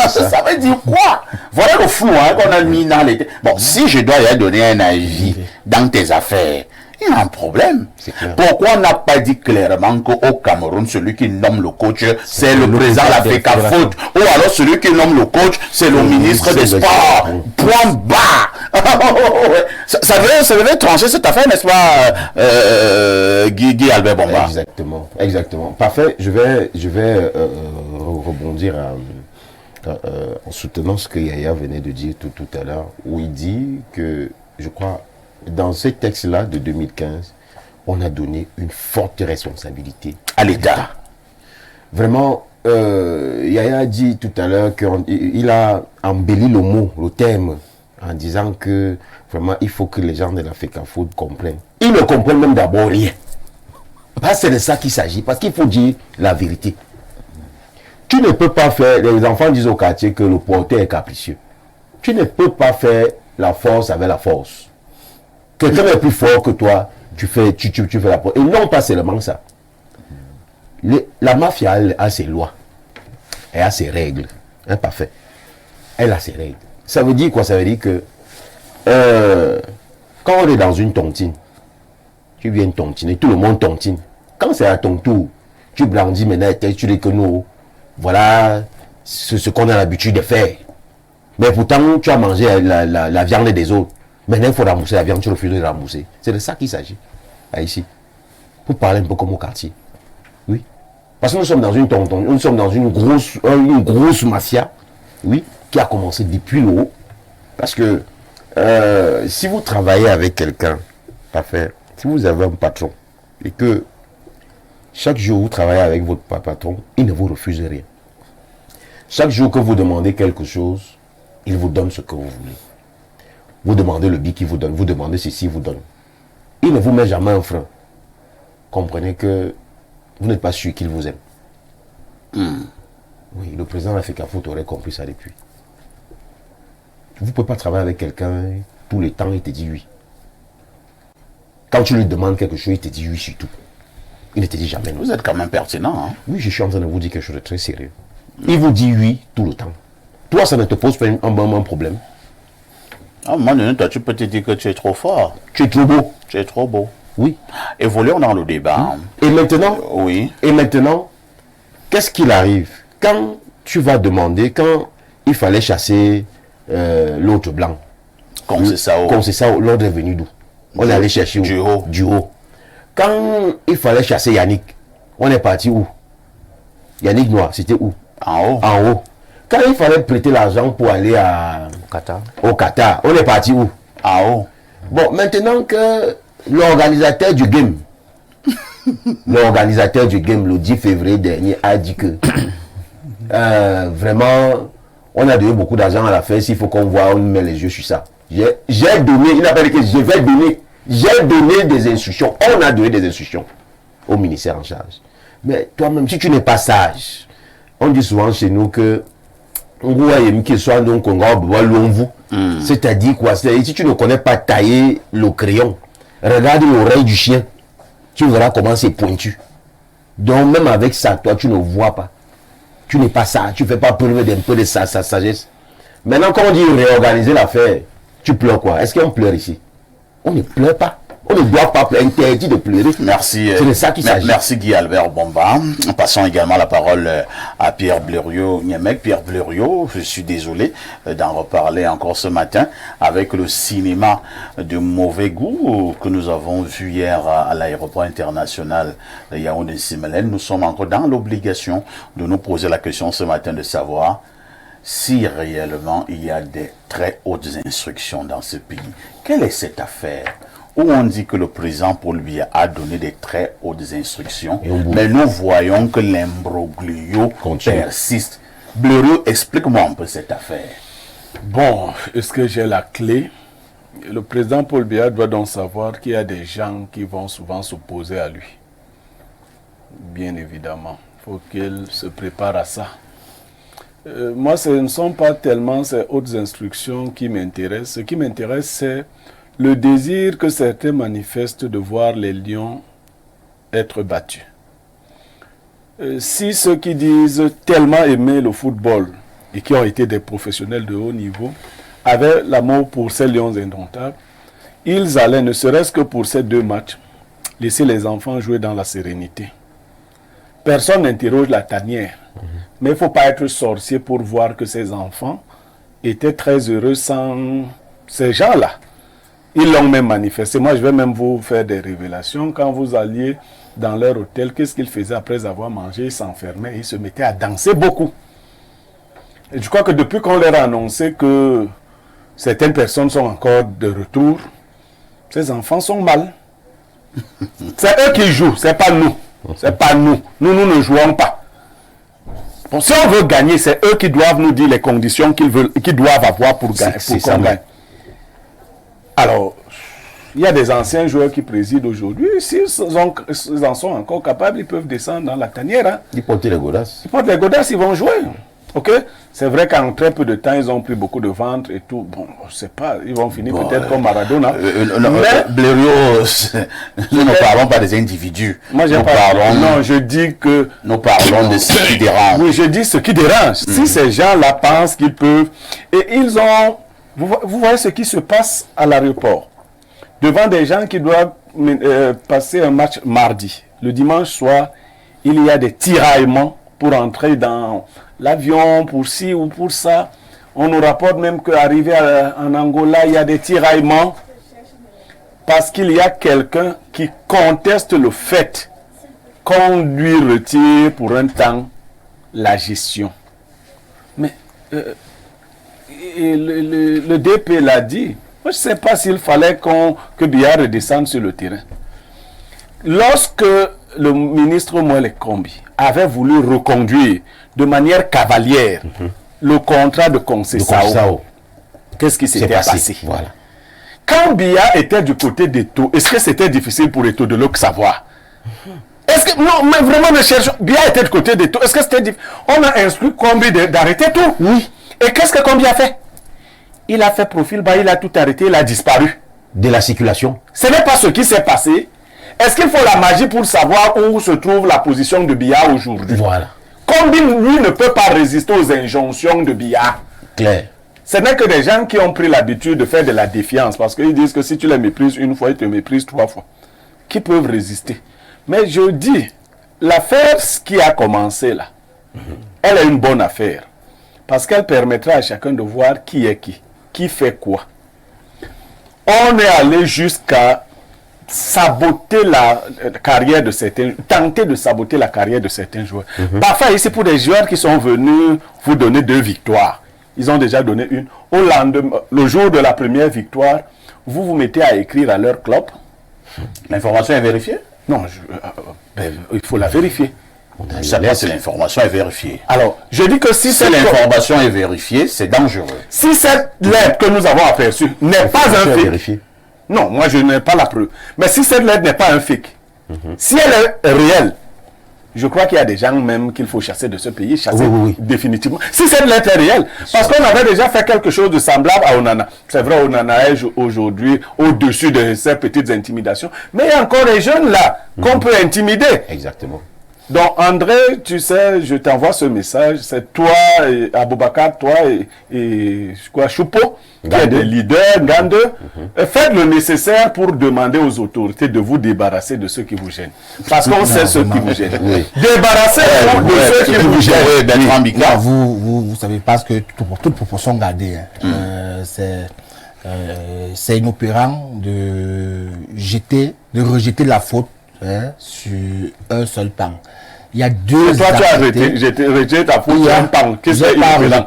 Ça veut dire quoi? Voilà le flou hein, qu'on a mis dans les... Bon, si je dois y donner un avis dans tes affaires, il y a un problème. Pourquoi on n'a pas dit clairement qu'au Cameroun, celui qui nomme le coach, c'est le président de la FECAFOOT, ou alors celui qui nomme le coach, c'est le ministre des Sports. Point bas. Ça devait trancher cette affaire, n'est-ce pas, Guy Albert Bomba? Exactement. Parfait. Je vais rebondir en soutenant ce que Yaya venait de dire tout à l'heure, où il dit que, je crois, dans ce texte-là de 2015, on a donné une forte responsabilité à l'État. Vraiment, Yaya a dit tout à l'heure qu'il a embelli le mot, le terme, en disant que vraiment il faut que les gens de la FECAFOOT comprennent. Ils ne comprennent même d'abord rien. C'est de ça qu'il s'agit, parce qu'il faut dire la vérité. Tu ne peux pas faire, les enfants disent au quartier que le porteur est capricieux. Tu ne peux pas faire la force avec la force. Quelqu'un est plus fort que toi, tu fais la porte. Et non pas seulement ça. La mafia, elle a ses lois. Elle a ses règles. Hein, parfait. Elle a ses règles. Ça veut dire quoi? Ça veut dire que quand on est dans une tontine, tu viens tontiner, tout le monde tontine. Quand c'est à ton tour, tu brandis maintenant, tu dis que nous, voilà ce qu'on a l'habitude de faire. Mais pourtant, tu as mangé la viande des autres. Maintenant, il faut rembourser la viande, tu refuses de rembourser. C'est de ça qu'il s'agit, ici. Pour parler un peu comme au quartier. Oui. Parce que nous sommes dans nous sommes dans une grosse mafia, oui, qui a commencé depuis le haut. Parce que si vous travaillez avec quelqu'un, parfait, si vous avez un patron, et que chaque jour vous travaillez avec votre patron, il ne vous refuse rien. Chaque jour que vous demandez quelque chose, il vous donne ce que vous voulez. Vous demandez le billet qu'il vous donne, vous demandez ceci, il vous donne. Il ne vous met jamais un frein. Comprenez que vous n'êtes pas sûr qu'il vous aime. Oui, le président de la FECAFOOT aurait compris ça depuis. Vous ne pouvez pas travailler avec quelqu'un tout le temps, il te dit oui. Quand tu lui demandes quelque chose, il te dit oui sur tout. Il ne te dit jamais non. Vous êtes quand même pertinent. Hein? Oui, je suis en train de vous dire quelque chose de très sérieux. Il vous dit oui tout le temps. Toi, ça ne te pose pas un problème. À un moment donné, toi, tu peux te dire que tu es trop fort. Tu es trop beau. Tu es trop beau. Oui. Évoluons dans le débat. Et maintenant, oui. Et maintenant, qu'est-ce qu'il arrive? Quand tu vas demander, quand il fallait chasser l'autre blanc, Conceição, l'ordre est venu d'où? On est allé chercher du haut. Du haut. Quand il fallait chasser Yannick, on est parti où? Yannick Noir, c'était où? En haut. En haut. Quand il fallait prêter l'argent pour aller au Qatar, on est parti où? En haut. Bon, maintenant que l'organisateur du game, le 10 février dernier, a dit que vraiment, on a donné beaucoup d'argent à la fête, il faut qu'on voit, on met les yeux sur ça. J'ai donné, il n'a pas dit que je vais donner, j'ai donné des instructions, on a donné des instructions au ministère en charge. Mais toi-même, si tu n'es pas sage, on dit souvent chez nous que c'est-à-dire quoi? C'est-à-dire, si tu ne connais pas tailler le crayon, regarde l'oreille du chien, tu verras comment c'est pointu. Donc même avec ça, toi tu ne vois pas. Tu n'es pas sage, tu ne fais pas preuve d'un peu de sa sagesse. Maintenant quand on dit réorganiser l'affaire, tu pleures quoi? Est-ce qu'on pleure ici? On ne pleure pas. On ne doit pas pleurer, interdit de pleurer. Merci. C'est de ça qu'il s'agit. Merci Guy Albert Bomba. Passons également la parole à Pierre Blériot-Niémec. Pierre Blériot, je suis désolé d'en reparler encore ce matin avec le cinéma de mauvais goût que nous avons vu hier à l'aéroport international de Yaoundé-Simbelène. Nous sommes encore dans l'obligation de nous poser la question ce matin de savoir si réellement il y a des très hautes instructions dans ce pays. Quelle est cette affaire où on dit que le président Paul Biya a donné des très hautes instructions, mais nous voyons que l'imbroglio persiste. Blériot, explique-moi un peu cette affaire. Bon, est-ce que j'ai la clé? Le président Paul Biya doit donc savoir qu'il y a des gens qui vont souvent s'opposer à lui. Bien évidemment, il faut qu'il se prépare à ça. Moi, ce ne sont pas tellement ces hautes instructions qui m'intéressent. Ce qui m'intéresse, c'est le désir que certains manifestent de voir les Lions être battus. Si ceux qui disent tellement aimer le football et qui ont été des professionnels de haut niveau avaient l'amour pour ces Lions indomptables, ils allaient, ne serait-ce que pour ces 2 matchs, laisser les enfants jouer dans la sérénité. Personne n'interroge la tanière, mais il ne faut pas être sorcier pour voir que ces enfants étaient très heureux sans ces gens-là. Ils l'ont même manifesté. Moi, je vais même vous faire des révélations. Quand vous alliez dans leur hôtel, qu'est-ce qu'ils faisaient après avoir mangé? Ils s'enfermaient, ils se mettaient à danser beaucoup. Et je crois que depuis qu'on leur a annoncé que certaines personnes sont encore de retour, ces enfants sont mal. C'est eux qui jouent, c'est pas nous. C'est pas nous. Nous ne jouons pas. Bon, si on veut gagner, c'est eux qui doivent nous dire les conditions qu'ils doivent avoir pour gagner. Alors, il y a des anciens joueurs qui président aujourd'hui. S'ils en sont encore capables, ils peuvent descendre dans la tanière. Hein. Ils portent les godasses. Ils portent les godasses, ils vont jouer. Ok? C'est vrai qu'en très peu de temps, ils ont pris beaucoup de ventre et tout. Bon, je sais pas, ils vont finir peut-être comme Maradona. Blériot, nous ne parlons pas des individus. Moi, je dis que... Nous parlons de ce qui dérange. Oui, je dis ce qui dérange. Si ces gens-là pensent qu'ils peuvent... Et ils ont... Vous voyez ce qui se passe à l'aéroport. Devant des gens qui doivent passer un match mardi. Le dimanche soir, il y a des tiraillements pour entrer dans l'avion, pour ci ou pour ça. On nous rapporte même qu'arrivé en Angola, il y a des tiraillements parce qu'il y a quelqu'un qui conteste le fait qu'on lui retire pour un temps la gestion. Mais... Et le DP l'a dit. Moi, je ne sais pas s'il fallait que Biya redescende sur le terrain. Lorsque le ministre Moël Kombi avait voulu reconduire de manière cavalière le contrat de Concessao, qu'est-ce qui s'était passé? Voilà. Quand Biya était du côté d'Eto, est-ce que c'était difficile pour Eto de le savoir? Est-ce que, non, mais vraiment, ne cherchons. Biya était du côté d'Eto. Est-ce que c'était difficile? On a instruit Kombi d'arrêter tout. Oui. Et qu'est-ce que Kombi a fait? Il a fait profil bas, il a tout arrêté, il a disparu. De la circulation. Ce n'est pas ce qui s'est passé. Est-ce qu'il faut la magie pour savoir où se trouve la position de Biya aujourd'hui? Voilà. Kombi, lui, ne peut pas résister aux injonctions de Biya. Clair. Ce n'est que des gens qui ont pris l'habitude de faire de la défiance. Parce qu'ils disent que si tu les méprises une fois, ils te méprisent 3 fois. Qui peuvent résister. Mais je dis, l'affaire qui a commencé là, elle est une bonne affaire. Parce qu'elle permettra à chacun de voir qui est qui fait quoi. On est allé jusqu'à saboter la carrière de certains, tenter de saboter la carrière de certains joueurs. Parfois, c'est pour des joueurs qui sont venus vous donner 2 victoires. Ils ont déjà donné une. Au lendemain, le jour de la première victoire, vous vous mettez à écrire à leur club. L'information est vérifiée? Non, il faut la vérifier. Ça, c'est l'information est vérifiée. Alors, je dis que si l'information est vérifiée, c'est dangereux. Si cette lettre que nous avons aperçue n'est pas un fake, non, moi je n'ai pas la preuve. Mais si cette lettre n'est pas un fake, si elle est réelle, je crois qu'il y a des gens même qu'il faut chasser de ce pays, chasser définitivement. Si cette lettre est réelle, parce qu'on avait déjà fait quelque chose de semblable à Onana. C'est vrai, Onana est aujourd'hui au-dessus de ces petites intimidations. Mais il y a encore des jeunes là qu'on peut intimider. Exactement. Donc André, tu sais, je t'envoie ce message, c'est toi et Aboubakar, toi et quoi, Choupo, qui est des leaders, Gande. Faites le nécessaire pour demander aux autorités de vous débarrasser de ceux qui vous gênent. Parce qu'on sait ceux qui vous gênent. Débarrassez-vous de ceux qui vous gênent. Vous savez, parce que toute proportion gardée, c'est inopérant de rejeter la faute sur un seul pan. Il y a 2 toi, tu as rejeté ta faute sur un pan.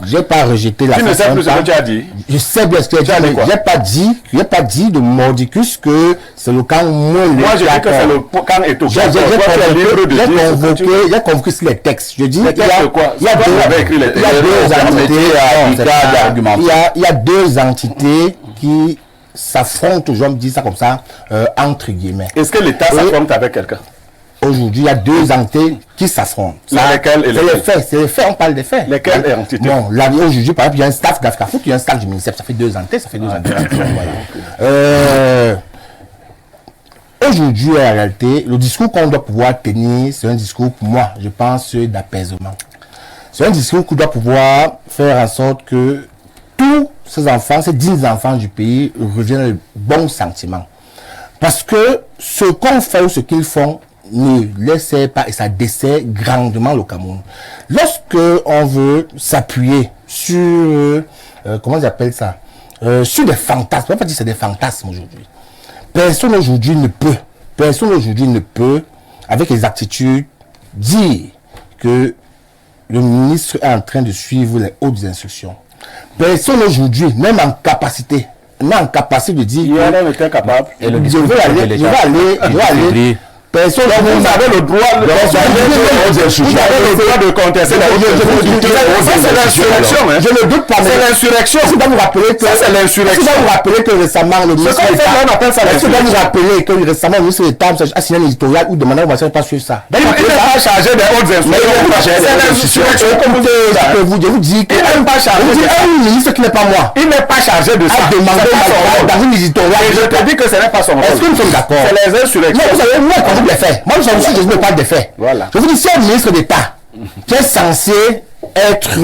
J'ai pas rejeté la faute. Tu ne sais plus ce que tu as dit. Je sais bien ce que tu as dit, mais j'ai pas dit de mordicus que c'est le camp moins. Moi, je dis que c'est le camp et tout. J'ai convoqué sur les textes. Je dis il y a 2 entités qui s'affrontent, je me dis ça comme ça, entre guillemets. Est-ce que l'État s'affronte avec quelqu'un? Aujourd'hui, il y a 2 entités qui s'affrontent. C'est les faits, on parle des faits. Lesquelles entités? Bon, aujourd'hui, par exemple, il y a un staff d'Africafoot, il y a un staff du ministère, ça fait 2 entités, voilà. Aujourd'hui, en réalité, le discours qu'on doit pouvoir tenir, c'est un discours, pour moi, je pense, d'apaisement. C'est un discours qui doit pouvoir faire en sorte que tous ces enfants, ces 10 enfants du pays reviennent le bon sentiment. Parce que ce qu'on fait ou ce qu'ils font ne laissez pas et ça dessert grandement le Cameroun. Lorsque on veut s'appuyer sur, comment j'appelle ça, sur des fantasmes, on va pas dire que c'est des fantasmes aujourd'hui. Personne aujourd'hui ne peut, avec l'exactitude, dire que le ministre est en train de suivre les hautes instructions. Personne aujourd'hui, même en capacité de dire que était capable. Je vais aller. Personne vous avez le droit de contester la c'est l'insurrection. Je ne doute pas. C'est l'insurrection. Je dois vous rappeler que c'est l'insurrection. Je dois vous rappeler que récemment le ministre d'État a signé un éditorial où demandait on ne pas suivre ça. Il n'est pas chargé des hautes instructions. C'est l'insurrection. Je vous dis que un ministre qui n'est pas moi. Il n'est pas chargé de ça. A demandé dans une éditorial. Et je te dis que ce n'est pas son rôle. Est-ce que nous sommes d'accord? C'est les insurrections. Vous savez, moi, quand des faits. Moi, je ne parle des faits. Voilà. Je vous dis, c'est un ministre d'État qui est censé être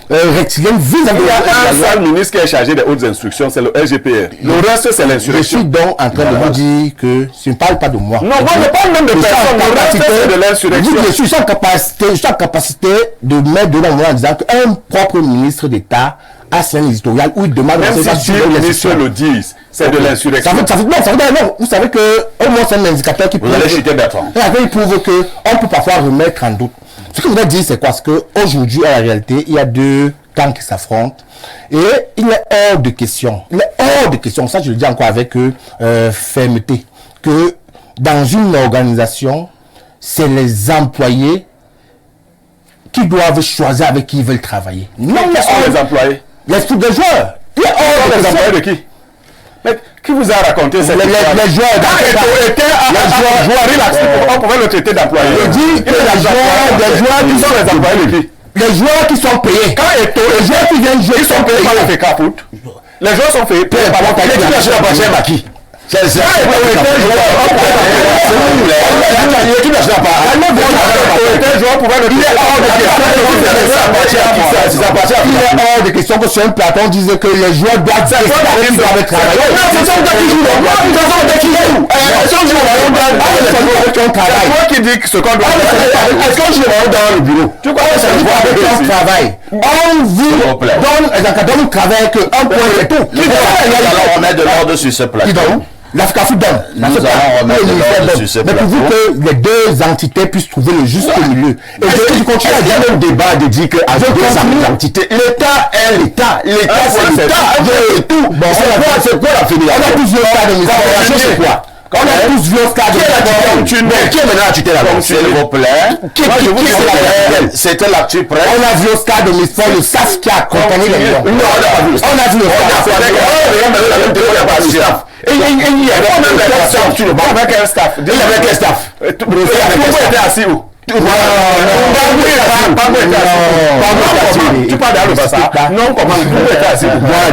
rectilien vis-à-vis de un seul ministre qui est chargé des hautes instructions, c'est le RGPR. Le reste, c'est l'insurrection. Je suis donc en train de vous dire que je ne parle pas de moi. Non, moi, je parle même de personne. Le reste, c'est de l'insurrection. Je suis en capacité de mettre dedans en disant qu'un propre ministre d'État a signé un éditorial où il demande... Même si les ministres le disent, c'est de l'insurrection. Non, vous savez que au moins c'est un indicateur qui prouve... Vous allez chuter Bertrand. Il prouve qu'on peut parfois remettre en doute. Ce que je voudrais dire, c'est quoi? C'est qu'aujourd'hui, en réalité, il y a 2 camps qui s'affrontent. Et il est hors de question, ça je le dis encore avec fermeté, que dans une organisation, c'est les employés qui doivent choisir avec qui ils veulent travailler. Non, mais les employés. Les joueurs. Il y a hors des employés de qui? Mais qui vous a raconté cette histoire? Les joueurs. On pouvait le traiter d'employé. Je dis que les joueurs qui sont les employés de qui? Les joueurs qui sont payés. Quand les joueurs qui viennent jouer, ils sont payés par le FECAFOOT. Les joueurs sont payés par le qui? C'est ça. Il est hors de question que sur un plateau on dise que les joueurs doivent travailler. C'est toi qui dis ce qu'on doit faire. Est-ce qu'on joue dans le bureau? Tu crois que c'est le joueur qui travaille? On vous donne un travail que un point et tout. Alors on met de l'ordre sur ce plateau. L'Africa Food donne. Nous allons remettre l'ordre sur ce mais pour vous plateau. que les deux entités puissent trouver le juste milieu. Et je continue à dire le débat de dire que à deux entités, l'État est l'État. L'État, c'est l'État. C'est tout. C'est quoi la fédération? On a tous vu au stade de Miss. C'est quoi? On a tous vu au stade de Qui est maintenant la tutelle là-bas? S'il vous plaît. C'était l'actu presse. On a vu au stade de Miss le SAF qui a accompagné les Lions. Non, on n'a pas vu. On a vu au stade. Et il y a Avec un staff. avec un staff. Tout le monde était assis où? Tu parles dans le bassin. Non, comment vous êtes assis?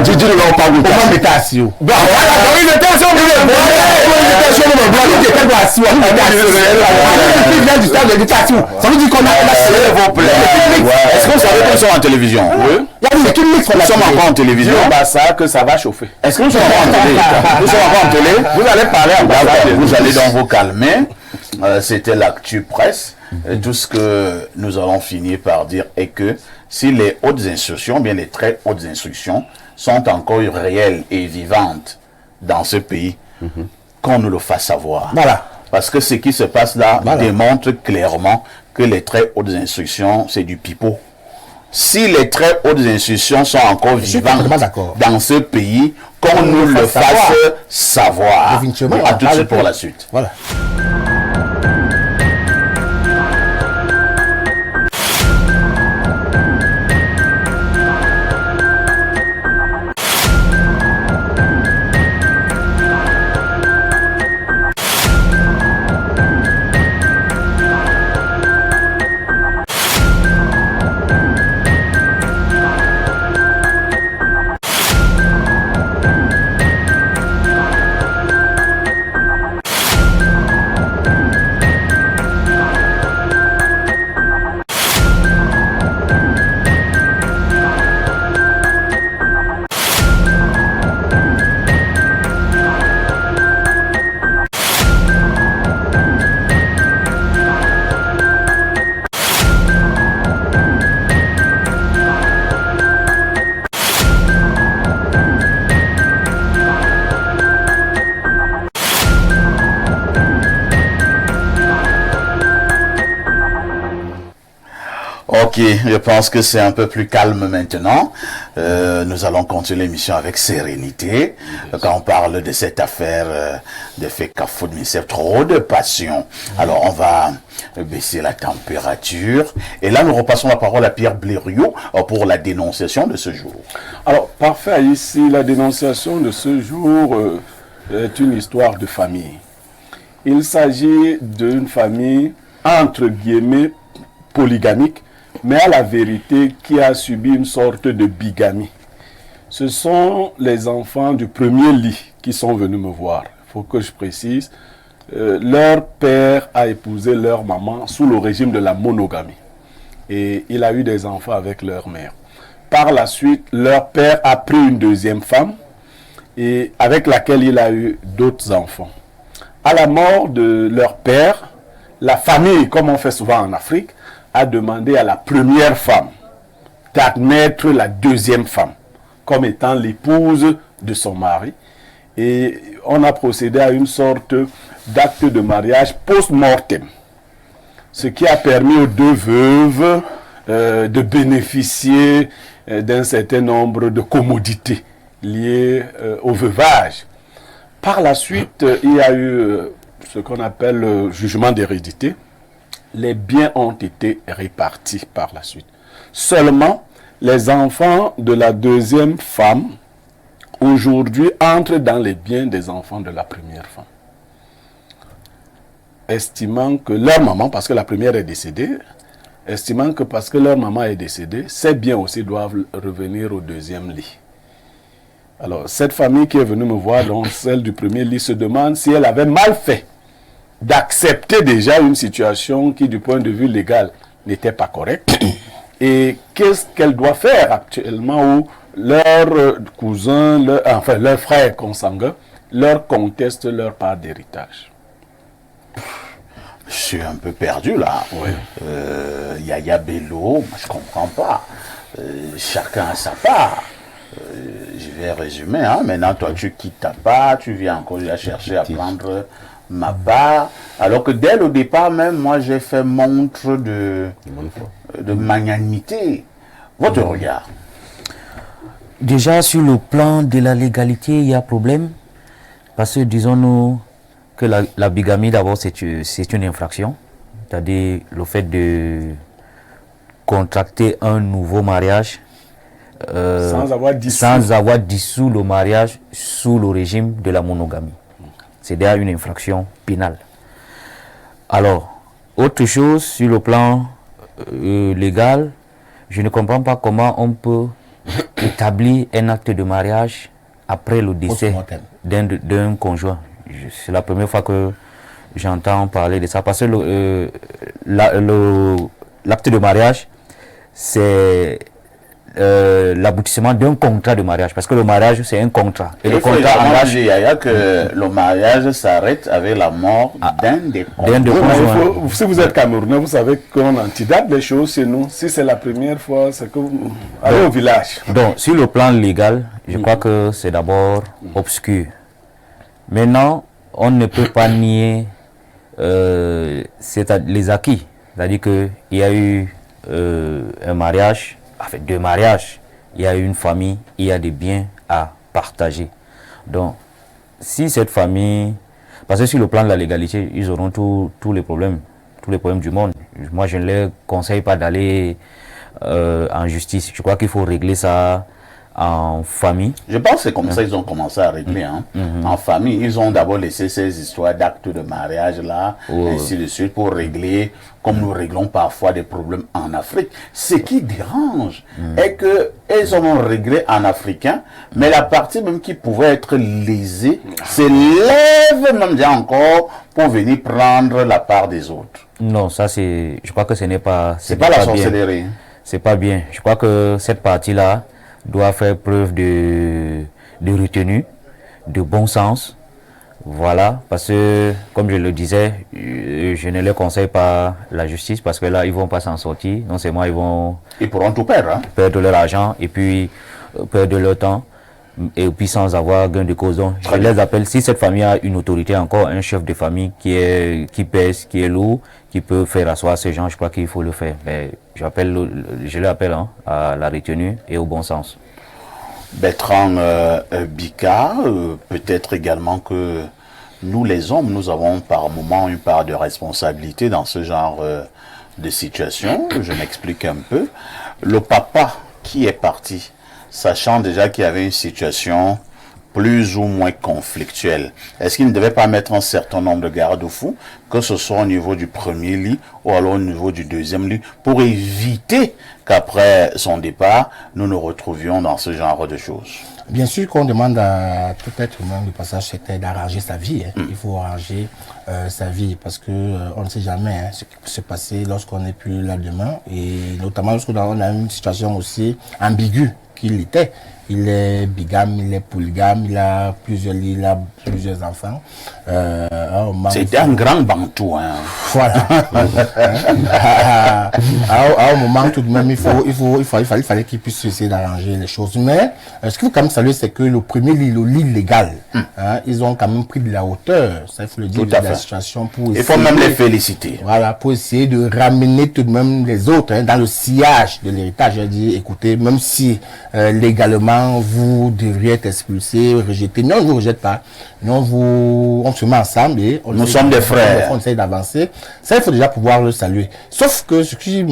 Didi ne va pas vous Comment on était assis? il était assis. Ça veut dire qu'on a S'il vous plaît. Est-ce que vous savez qu'ils sont en télévision? Oui. c'est une mix. Nous sommes encore en télévision. Dis au Bassa que ça va chauffer. Est-ce que nous sommes encore en télé? Nous sommes encore en télé. Vous allez parler à Bassa. Vous allez donc vous calmer. C'était l'actu presse. Et tout ce que nous allons finir par dire est que si les hautes instructions, bien les très hautes instructions, sont encore réelles et vivantes dans ce pays, qu'on nous le fasse savoir. Voilà. Parce que ce qui se passe là démontre clairement que les très hautes instructions, c'est du pipeau. Si les très hautes instructions sont encore vivantes dans ce pays, qu'on nous le fasse savoir. À tout de suite pour la suite. Voilà. Ok, je pense que c'est un peu plus calme maintenant. Nous allons continuer l'émission avec sérénité. Quand on parle de cette affaire de FECAFOOT, mais c'est trop de passion. Alors on va baisser la température. Et là, nous repassons la parole à Pierre Blériot pour la dénonciation de ce jour. Alors, parfait, ici, la dénonciation de ce jour est une histoire de famille. Il s'agit d'une famille, entre guillemets, polygamique, mais à la vérité qui a subi une sorte de bigamie. Ce sont les enfants du premier lit qui sont venus me voir. Il faut que je précise. Leur père a épousé leur maman sous le régime de la monogamie. Et il a eu des enfants avec leur mère. Par la suite, leur père a pris une deuxième femme et avec laquelle il a eu d'autres enfants. À la mort de leur père, la famille, comme on fait souvent en Afrique, a demandé à la première femme d'admettre la deuxième femme comme étant l'épouse de son mari. Et on a procédé à une sorte d'acte de mariage post-mortem. Ce qui a permis aux deux veuves de bénéficier d'un certain nombre de commodités liées au veuvage. Par la suite, il y a eu ce qu'on appelle le jugement d'hérédité. Les biens ont été répartis par la suite. Seulement, les enfants de la deuxième femme, aujourd'hui, entrent dans les biens des enfants de la première femme. Estimant que leur maman, parce que la première est décédée, estimant que parce que leur maman est décédée, ces biens aussi doivent revenir au deuxième lit. Alors, cette famille qui est venue me voir, donc celle du premier lit, se demande si elle avait mal fait d'accepter déjà une situation qui, du point de vue légal, n'était pas correcte. Et qu'est-ce qu'elle doit faire actuellement où leurs cousins, leurs frères consanguins, leur contestent leur part d'héritage? Je suis un peu perdu là. Oui. Yaya Bello, moi, je comprends pas. Chacun a sa part. je vais résumer, hein. Maintenant, toi, tu quittes ta part, tu viens encore chercher à prendre ma part. Alors que dès le départ, même, moi, j'ai fait montre de magnanimité. Votre regard? Déjà, sur le plan de la légalité, il y a problème. Parce que, disons-nous, que la bigamie, d'abord, c'est une infraction. C'est-à-dire le fait de contracter un nouveau mariage sans avoir dissous le mariage sous le régime de la monogamie. C'est déjà une infraction pénale. Alors, autre chose, sur le plan légal, je ne comprends pas comment on peut établir un acte de mariage après le décès d'un conjoint. C'est la première fois que j'entends parler de ça. Parce que l'acte de mariage, c'est l'aboutissement d'un contrat de mariage. Parce que le mariage, c'est un contrat. Et le contrat engage... que le mariage s'arrête avec la mort d'un des conjoints. Si vous êtes Camerounais, vous savez qu'on antidate les choses chez nous. Si c'est la première fois, c'est que vous allez au village. Donc, sur le plan légal, je crois que c'est d'abord obscur. Maintenant, on ne peut pas nier les acquis. C'est-à-dire qu'il y a eu un mariage, enfin 2 mariages, il y a eu une famille, il y a des biens à partager. Donc, si cette famille... Parce que sur le plan de la légalité, ils auront tous les problèmes du monde. Moi, je ne les conseille pas d'aller en justice. Je crois qu'il faut régler ça en famille. Je pense que c'est comme ça qu'ils ont commencé à régler. En famille, ils ont d'abord laissé ces histoires d'actes de mariage là, ainsi de suite, pour régler, comme nous réglons parfois des problèmes en Afrique. Ce qui dérange est que ils ont réglé en africain, mais la partie même qui pouvait être lésée s'élève même déjà encore pour venir prendre la part des autres. Non, ça c'est, je crois que ce n'est pas... C'est pas la sorcellerie. C'est pas bien. Je crois que cette partie-là doit faire preuve de retenue, de bon sens. Voilà, parce que, comme je le disais, je ne les conseille pas la justice, parce que là, ils vont pas s'en sortir. Non seulement ils pourront tout perdre. Hein? Perdre leur argent et puis perdre leur temps, et puis sans avoir gain de cause. Donc, je les appelle, si cette famille a une autorité, encore un chef de famille qui pèse, qui est lourd, qui peut faire asseoir ces gens, je crois qu'il faut le faire. Mais je l'appelle à la retenue et au bon sens. Bertrand Bika, peut-être également que nous les hommes, nous avons par moment une part de responsabilité dans ce genre de situation. Je m'explique un peu. Le papa qui est parti, sachant déjà qu'il y avait une situation plus ou moins conflictuelle, est-ce qu'il ne devait pas mettre un certain nombre de garde-fous, que ce soit au niveau du premier lit ou alors au niveau du deuxième lit, pour éviter qu'après son départ, nous nous retrouvions dans ce genre de choses? Bien sûr qu'on demande à tout être humain, le passage, c'était d'arranger sa vie. Il faut arranger sa vie, parce que on ne sait jamais ce qui peut se passer lorsqu'on n'est plus là demain, et notamment lorsqu'on a une situation aussi ambiguë qu'il était. Il est bigame, il est polygame, il a plusieurs lits, il a plusieurs enfants. C'était un grand bantou. Hein. Voilà. À un moment, tout de même, il fallait qu'il puisse essayer d'arranger les choses. Mais ce qu'il faut quand même saluer, c'est que le premier lit, le lit légal, ils ont quand même pris de la hauteur. Ça, il faut le dire, de la situation. Il faut même les féliciter. Voilà, pour essayer de ramener tout de même les autres dans le sillage de l'héritage. Je dis, écoutez, même si légalement, vous devriez être expulsé, rejeté. Non, on ne vous rejette pas. Non, on se met ensemble et nous sommes des frères. On essaie d'avancer. Ça, il faut déjà pouvoir le saluer. Sauf que ce qui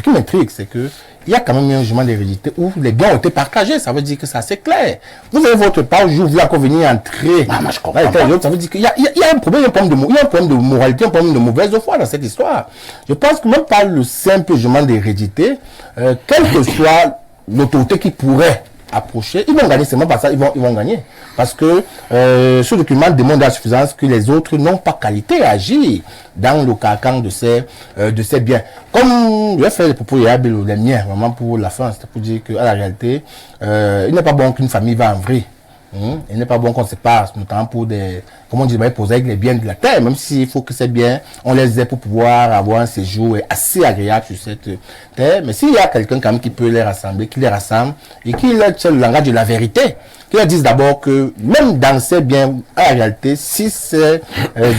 m'intrigue, c'est que il y a quand même un jugement d'hérédité où les biens ont été partagés. Ça veut dire que c'est assez clair. Vous avez votre part, vous voulez encore venir entrer. Ah, moi, je comprends pas. Ça veut dire qu'il y a un problème, il y a un problème de moralité, un problème de mauvaise foi dans cette histoire. Je pense que même par le simple jugement d'hérédité, quel que soit l'autorité qui pourrait approcher, ils vont gagner seulement par ça, ils vont gagner. Parce que ce document demande à suffisance que les autres n'ont pas qualité à agir dans le carcan de ces biens. Comme je vais faire les propos les miens, vraiment pour la fin, c'est pour dire qu'à la réalité, il n'est pas bon qu'une famille va en vrille Il n'est pas bon qu'on se sépare, notamment pour des, comment on dit, poser avec les biens de la terre, même s'il faut que ces biens, on les ait pour pouvoir avoir un séjour assez agréable sur cette terre. Mais s'il y a quelqu'un quand même qui peut les rassembler, qui les rassemble, et qui leur tient le langage de la vérité, qui leur dise d'abord que même dans ces biens, en réalité, si ces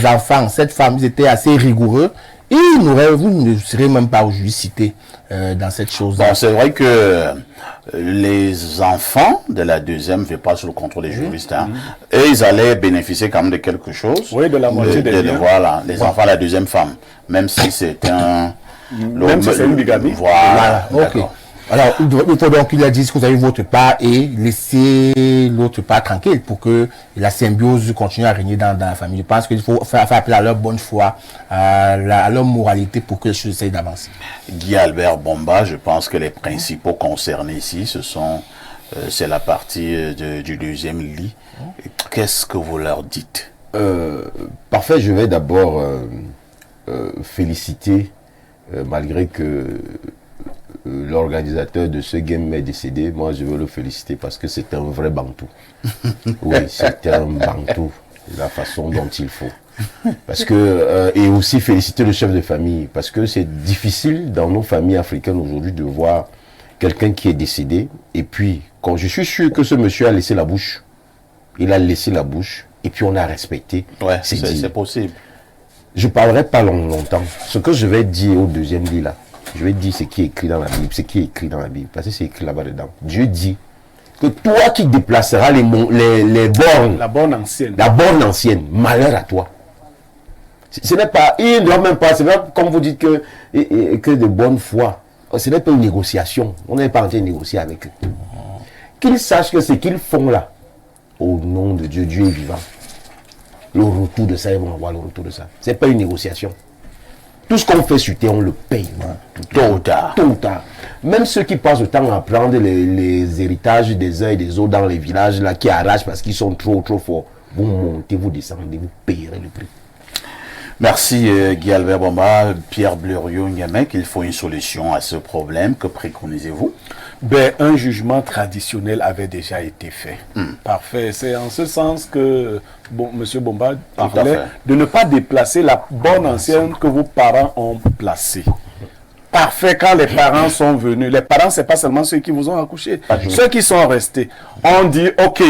enfants, cette femme, ils étaient assez rigoureux, vous ne serez même pas aujourd'hui cité dans cette chose-là. Bon, c'est vrai que les enfants de la deuxième, je ne vais pas sur le contrôle des juristes, et ils allaient bénéficier quand même de quelque chose. Oui, de la moitié des biens. Voilà, les enfants de la deuxième femme, même si c'est un... Même si c'est une bigamie. Voilà, ok. d'accord. Alors, il faut donc qu'il a dit que vous avez votre part et laisser l'autre part tranquille pour que la symbiose continue à régner dans la famille. Je pense qu'il faut faire appel à leur bonne foi, à leur moralité pour que les choses essayent d'avancer. Guy Albert Bomba, je pense que les principaux concernés ici, c'est la partie du deuxième lit. Qu'est-ce que vous leur dites? Parfait, je vais d'abord féliciter, malgré que l'organisateur de ce game est décédé, moi je veux le féliciter parce que c'est un vrai bantou. Oui, c'est un bantou, la façon dont il faut. Parce que, et aussi féliciter le chef de famille, parce que c'est difficile dans nos familles africaines aujourd'hui de voir quelqu'un qui est décédé, et puis, quand je suis sûr que ce monsieur a laissé la bouche, il a laissé la bouche, et puis on a respecté. Ouais, c'est possible. Je ne parlerai pas longtemps. Ce que je vais dire au deuxième lit là, je vais dire ce qui est écrit dans la Bible, ce qui est écrit dans la Bible, parce que c'est écrit là-bas dedans. Dieu dit que toi qui déplaceras les bornes, la borne ancienne, malheur à toi. Ce n'est pas, il ne doit même pas, c'est même comme vous dites que de bonne foi, ce n'est pas une négociation, on n'est pas en train de négocier avec eux. Qu'ils sachent que ce qu'ils font là, au nom de Dieu, Dieu est vivant. Le retour de ça, ils vont avoir le retour de ça. Ce n'est pas une négociation. Tout ce qu'on fait sur terre, on le paye. Tôt ou tard. Tôt ou tard. Même ceux qui passent le temps à prendre les héritages des uns et des autres dans les villages, là, qui arrachent parce qu'ils sont trop forts, vous montez, vous descendez, vous payerez le prix. Merci Guy Albert Bomba. Pierre Blériot-Niamek, il faut une solution à ce problème. Que préconisez-vous? Ben, un jugement traditionnel avait déjà été fait. Parfait. C'est en ce sens que M. Bomba parlait de ne pas déplacer la borne ancienne que vos parents ont placée. Parfait, quand les parents sont venus. Les parents, ce n'est pas seulement ceux qui vous ont accouché. Ceux qui sont restés. On dit, ok,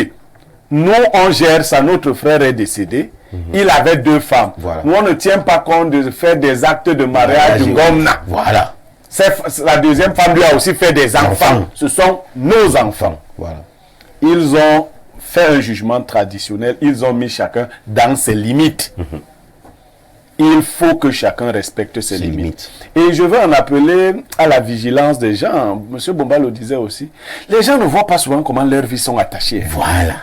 nous, on gère ça. Notre frère est décédé. Il avait 2 femmes. Voilà. Nous, on ne tient pas compte de faire des actes de mariage du Gomna. Voilà. La deuxième femme lui a aussi fait des enfants. Ce sont nos enfants. Voilà. Ils ont fait un jugement traditionnel. Ils ont mis chacun dans ses limites. Il faut que chacun respecte ses limites. Et je veux en appeler à la vigilance des gens. Monsieur Bomba le disait aussi. Les gens ne voient pas souvent comment leurs vies sont attachées. Voilà.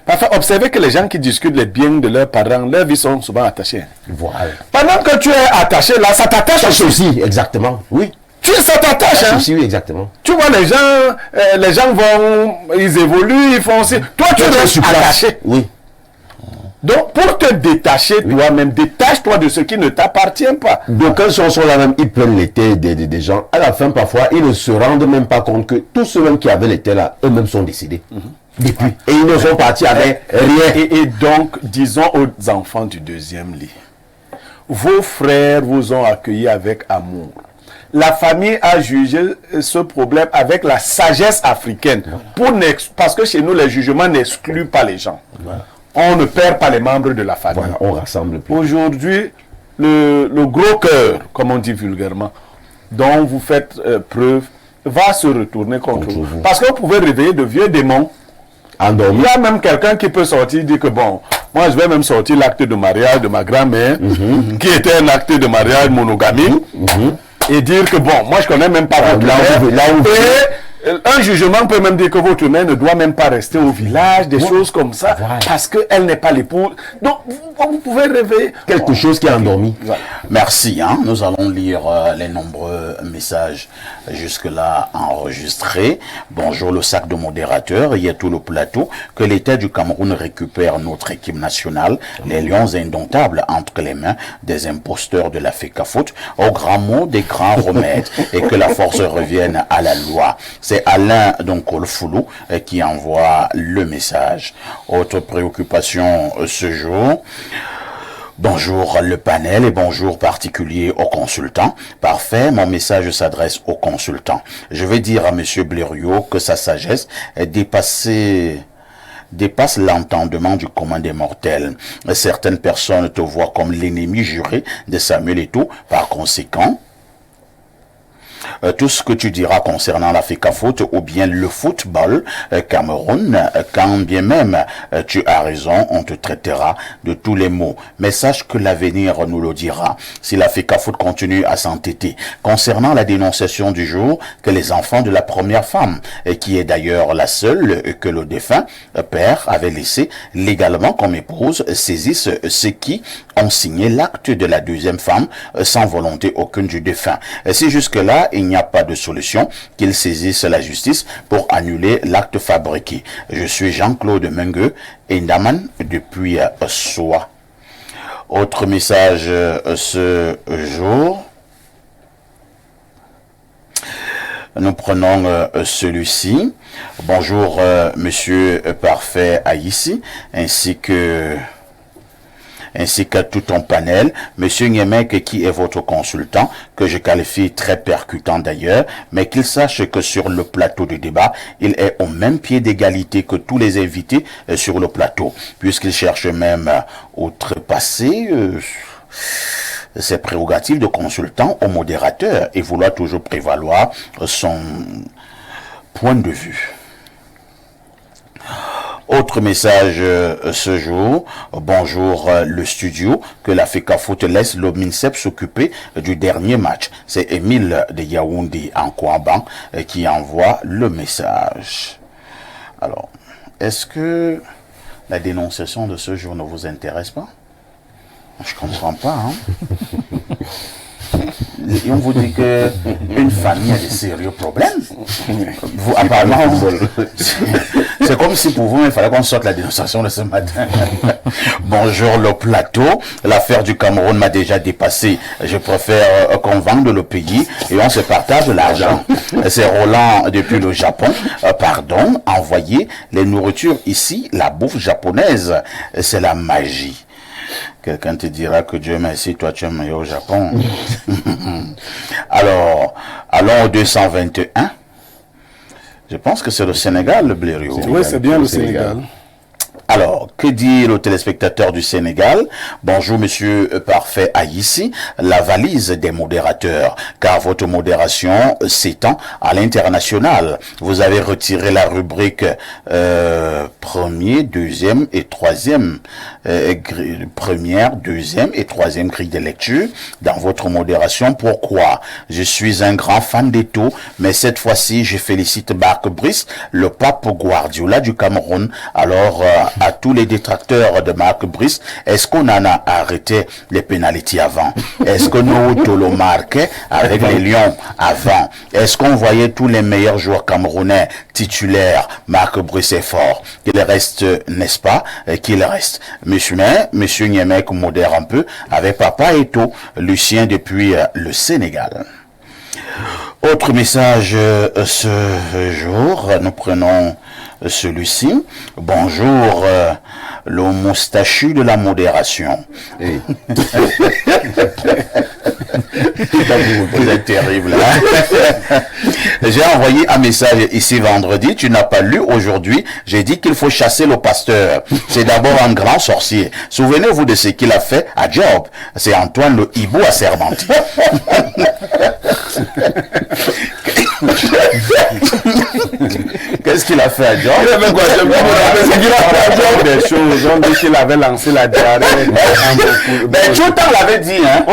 Parfois, observez que les gens qui discutent les biens de leurs parents, leurs vies sont souvent attachées. Voilà. Pendant que tu es attaché là, ça t'attache aussi. Exactement. Oui. Ça t'attache, hein? Oui, exactement. Tu vois, les gens vont, ils évoluent, ils font aussi. Toi, tu restes attaché. Oui. Donc, pour te détacher toi-même, détache-toi de ce qui ne t'appartient pas. Donc, quand ils sont là-même, ils prennent les têtes des gens. À la fin, parfois, ils ne se rendent même pas compte que tous ceux-mêmes qui avaient les têtes là, eux-mêmes sont décédés. Depuis. Et ils ne sont partis avec rien. Et donc, disons aux enfants du deuxième lit, vos frères vous ont accueillis avec amour. La famille a jugé ce problème avec la sagesse africaine. Parce que chez nous, les jugements n'excluent pas les gens. Voilà. On ne perd pas les membres de la famille. Voilà, on rassemble plus. Aujourd'hui, le gros cœur, comme on dit vulgairement, dont vous faites preuve, va se retourner contre vous. Parce que vous pouvez réveiller de vieux démons. Endormi. Il y a même quelqu'un qui peut sortir et dire que bon, moi je vais même sortir l'acte de mariage de ma grand-mère, qui était un acte de mariage monogamique. Et dire que bon, moi je connais même pas votre mère. Et un jugement peut même dire que votre mère ne doit même pas rester au village, des choses comme ça, parce qu'elle n'est pas l'épouse. Donc, vous pouvez rêver. Quelque chose qui a endormi. Voilà. Merci. Nous allons lire les nombreux messages jusque-là enregistrés. Bonjour le sac de modérateurs. Il y a tout le plateau. Que l'État du Cameroun récupère notre équipe nationale, les lions indomptables entre les mains des imposteurs de la FECAFOOT, au grand mot des grands remèdes, et que la force revienne à la loi. C'est Alain Donkolfoulou qui envoie le message. Autre préoccupation ce jour. Bonjour le panel et bonjour particulier aux consultants. Parfait, mon message s'adresse aux consultants. Je vais dire à monsieur Blériot que sa sagesse dépasse l'entendement du commun des mortels. Certaines personnes te voient comme l'ennemi juré de Samuel Eto'o. Par conséquent, tout ce que tu diras concernant la FECAFOOT ou bien le football Cameroun, quand bien même tu as raison, on te traitera de tous les maux. Mais sache que l'avenir nous le dira si la FECAFOOT continue à s'entêter. Concernant la dénonciation du jour, que les enfants de la première femme, qui est d'ailleurs la seule que le défunt père avait laissé légalement comme épouse, saisissent ceux qui ont signé l'acte de la deuxième femme sans volonté aucune du défunt. Si jusque-là, il n'y a pas de solution, qu'ils saisissent la justice pour annuler l'acte fabriqué. Je suis Jean-Claude Mengue, Endaman, depuis Soa. Autre message ce jour. Nous prenons celui-ci. Bonjour, monsieur Parfait Aïssi, ainsi qu'à tout ton panel. Monsieur Niemek, qui est votre consultant, que je qualifie très percutant d'ailleurs, mais qu'il sache que sur le plateau de débat, il est au même pied d'égalité que tous les invités sur le plateau, puisqu'il cherche même à outrepasser ses prérogatives de consultant au modérateur et vouloir toujours prévaloir son point de vue. Autre message ce jour. Bonjour le studio. Que la FECAFOOT laisse le MINSEP s'occuper du dernier match. C'est Émile de Yaoundé en Kouaban qui envoie le message. Alors, est-ce que la dénonciation de ce jour ne vous intéresse pas? Je comprends pas, Et on vous dit que une famille a des sérieux problèmes. Vous, apparemment, c'est comme si pour vous, il fallait qu'on sorte la dénonciation de ce matin. Bonjour le plateau. L'affaire du Cameroun m'a déjà dépassé. Je préfère qu'on vende le pays et on se partage l'argent. C'est Roland depuis le Japon. Pardon, envoyer les nourritures ici, la bouffe japonaise, c'est la magie. Quelqu'un te dira que Dieu merci, toi tu es meilleur au Japon. Alors, allons au 221. Je pense que c'est le Sénégal, le Blériot. Oui, c'est bien le Sénégal. Alors, que dit le téléspectateur du Sénégal? Bonjour, monsieur Parfait Aïssi, la valise des modérateurs, car votre modération s'étend à l'international. Vous avez retiré la rubrique premier, deuxième et troisième, première, deuxième et troisième grille de lecture dans votre modération. Pourquoi? Je suis un grand fan d'Eto'o, mais cette fois-ci, je félicite Marc Brice, le pape Guardiola du Cameroun. Alors, à tous les détracteurs de Marc Brice, est-ce qu'on en a arrêté les pénalités avant? Est-ce que nous le marquait avec les Lions avant? Est-ce qu'on voyait tous les meilleurs joueurs camerounais titulaires? Marc Brice est fort. Qu'il reste, n'est-ce pas? Qu'il reste. Monsieur Niemek modère un peu avec Papa Eto'o, Lucien depuis le Sénégal. Autre message ce jour, nous prenons celui-ci. Bonjour, le moustachu de la modération. Hey. Vous êtes terrible. J'ai envoyé un message ici vendredi. Tu n'as pas lu aujourd'hui. J'ai dit qu'il faut chasser le pasteur. C'est d'abord un grand sorcier. Souvenez-vous de ce qu'il a fait à Job. C'est Antoine le hibou assermenté. Qu'est-ce qu'il a fait à Job? Il avait quoi? Des choses. On dit qu'il avait lancé la diarrhée. Ben, Jotam l'avait dit, hein?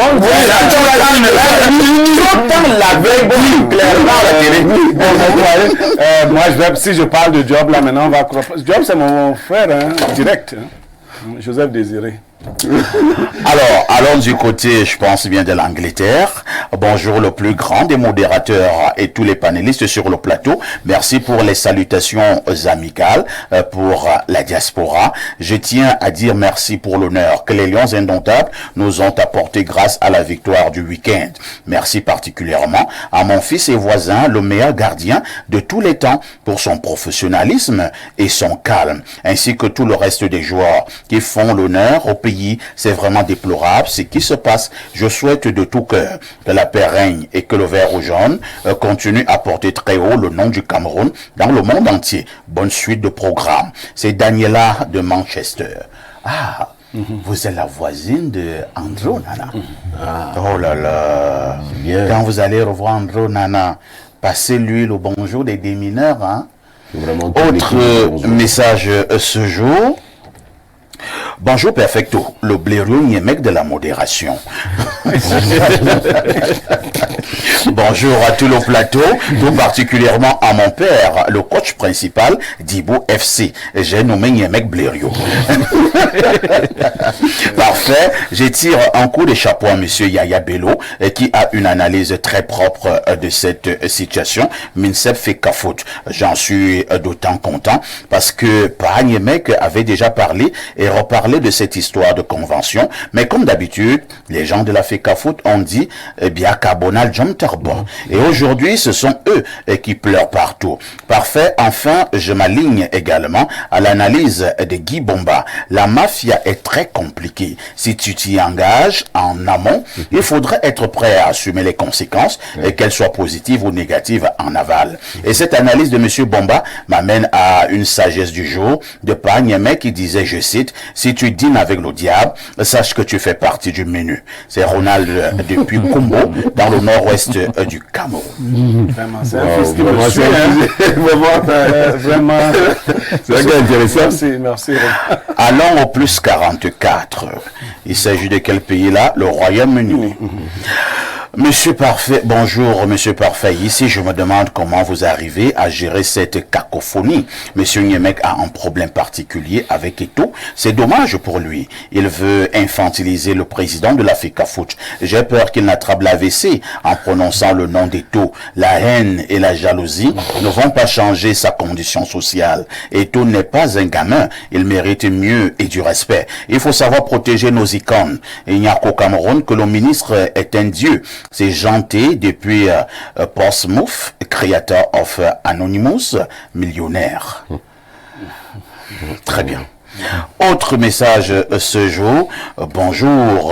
Jotam l'avait dit clairement à la télé. Moi, si je parle de Job, là, maintenant, on va croire. Job, c'est mon frère, hein, direct. Hein? Joseph Désiré. Alors, allons du côté, je pense bien, de l'Angleterre. Bonjour le plus grand des modérateurs et tous les panélistes sur le plateau. Merci pour les salutations amicales pour la diaspora. Je tiens à dire merci pour l'honneur que les Lions indomptables nous ont apporté grâce à la victoire du week-end. Merci particulièrement à mon fils et voisin, le meilleur gardien de tous les temps, pour son professionnalisme et son calme, ainsi que tout le reste des joueurs qui font l'honneur au pays. C'est vraiment déplorable ce qui se passe. Je souhaite de tout cœur que la paix règne et que le vert ou jaune continue à porter très haut le nom du Cameroun dans le monde entier. Bonne suite de programme. C'est Daniela de Manchester. Ah, vous êtes la voisine de Andro Nana. Oh là là. Bien. Quand vous allez revoir Andro Nana, passez-lui le bonjour des démineurs. Hein? Vraiment Autre message ce jour. Bonjour Perfecto, le blaireau Niemek de la modération. Bonjour à tout le plateau, tout particulièrement à mon père, le coach principal d'Ibo FC. J'ai nommé Niemek Blaireau. Parfait, je tire un coup de chapeau à monsieur Yaya Bello qui a une analyse très propre de cette situation. Minsep fait faute. J'en suis d'autant content parce que Pa Niemek avait déjà parlé et reparlé de cette histoire de convention, mais comme d'habitude, les gens de la FECAFOOT ont dit bien Carbonal John Turbo. Et aujourd'hui, ce sont eux qui pleurent partout. Parfait, enfin, je m'aligne également à l'analyse de Guy Bomba. La mafia est très compliquée. Si tu t'y engages en amont, il faudrait être prêt à assumer les conséquences, qu'elles soient positives ou négatives en aval. Et cette analyse de monsieur Bomba m'amène à une sagesse du jour de Pa Niemek qui disait, je cite, si tu dînes avec le diable, sache que tu fais partie du menu. C'est Ronald depuis Kumbo, dans le nord-ouest du Cameroun. Vraiment, c'est un fils qui me suit, hein. Vraiment, C'est un gars intéressant. merci, merci. Allons au plus 44. Il s'agit de quel pays là? Le Royaume-Uni. Monsieur Parfait, bonjour Monsieur Parfait. Ici, je me demande comment vous arrivez à gérer cette cacophonie. Monsieur Niemek a un problème particulier avec Eto. C'est dommage pour lui. Il veut infantiliser le président de la FECAFOOT. J'ai peur qu'il n'attrape l'AVC en prononçant le nom d'Eto. La haine et la jalousie ne vont pas changer sa condition sociale. Eto n'est pas un gamin. Il mérite mieux et du respect. Il faut savoir protéger nos icônes. Il n'y a qu'au Cameroun que le ministre est un dieu. C'est Janté depuis Portsmouth, creator of Anonymous, millionnaire. Très bien. Autre message ce jour. Bonjour.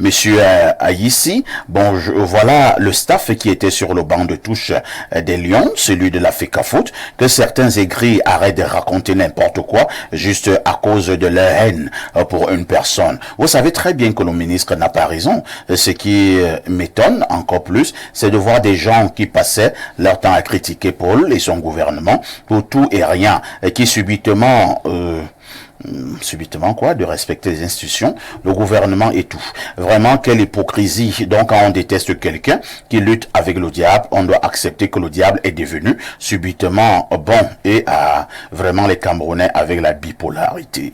Monsieur Aïssi, bon, voilà le staff qui était sur le banc de touche des Lions, celui de la FECAFOOT, que certains aigris arrêtent de raconter n'importe quoi juste à cause de leur haine pour une personne. Vous savez très bien que le ministre n'a pas raison. Ce qui m'étonne encore plus, c'est de voir des gens qui passaient leur temps à critiquer Paul et son gouvernement pour tout et rien, et qui subitement de respecter les institutions, le gouvernement et tout. Vraiment, quelle hypocrisie. Donc, quand on déteste quelqu'un qui lutte avec le diable, on doit accepter que le diable est devenu subitement bon et vraiment les Camerounais avec la bipolarité.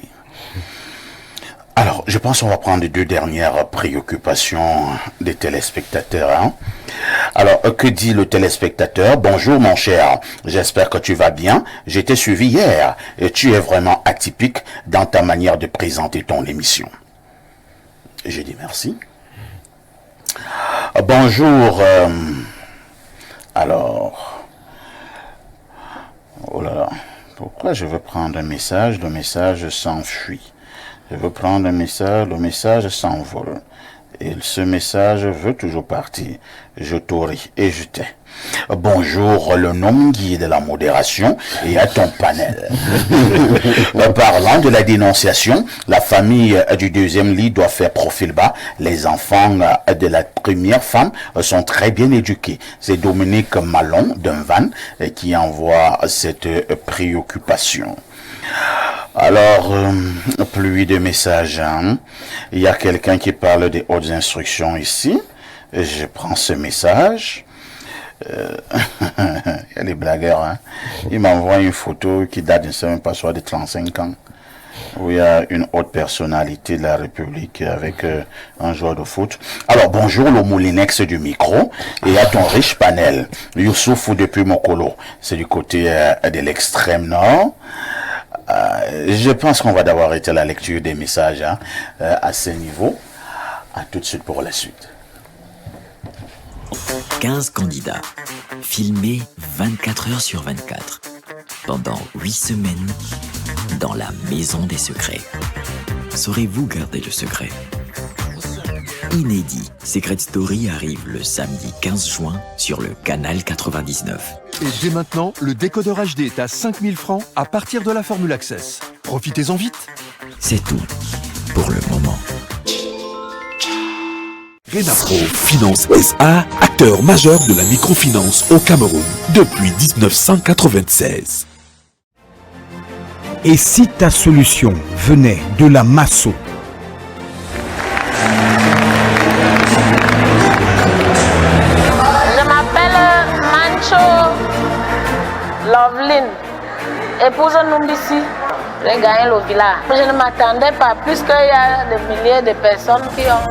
Alors, je pense qu'on va prendre les deux dernières préoccupations des téléspectateurs. Hein. Alors, que dit le téléspectateur? Bonjour mon cher, j'espère que tu vas bien. Je t'ai suivi hier et tu es vraiment atypique dans ta manière de présenter ton émission. Je dis merci. Bonjour. Alors, oh là là, pourquoi je veux prendre un message? Le message s'enfuit. Je veux prendre un message, le message s'envole. Et ce message veut toujours partir. Je t'aurai et je t'ai. Bonjour, le nom guide de la modération et à ton panel. Parlant de la dénonciation, la famille du deuxième lit doit faire profil bas. Les enfants de la première femme sont très bien éduqués. C'est Dominique Malon d'un van qui envoie cette préoccupation. Alors, pluie de messages. Hein. Il y a quelqu'un qui parle des hautes instructions ici. Je prends ce message. Il y a les blagueurs. Hein. Il m'envoie une photo qui date d'une semaine passée de 35 ans. où il y a une haute personnalité de la République avec un joueur de foot. Alors, bonjour le Moulinex du micro et à ton riche panel. Youssouf depuis Mokolo, c'est du côté de l'extrême nord. Je pense qu'on va d'abord arrêter la lecture des messages à ce niveau. À tout de suite pour la suite. 15 candidats, filmés 24 heures sur 24, pendant 8 semaines, dans la maison des secrets. Saurez-vous garder le secret? Inédit, Secret Story arrive le samedi 15 juin sur le canal 99. Et dès maintenant, le décodeur HD est à 5000 francs à partir de la formule Access. Profitez-en vite. C'est tout pour le moment. Renapro Finance SA, acteur majeur de la microfinance au Cameroun depuis 1996. Et si ta solution venait de la Masso? Je m'appelle Mancho Loveline, épouse Numbisi. J'ai gagné le village. Je ne m'attendais pas, puisqu'il y a des milliers de personnes qui ont...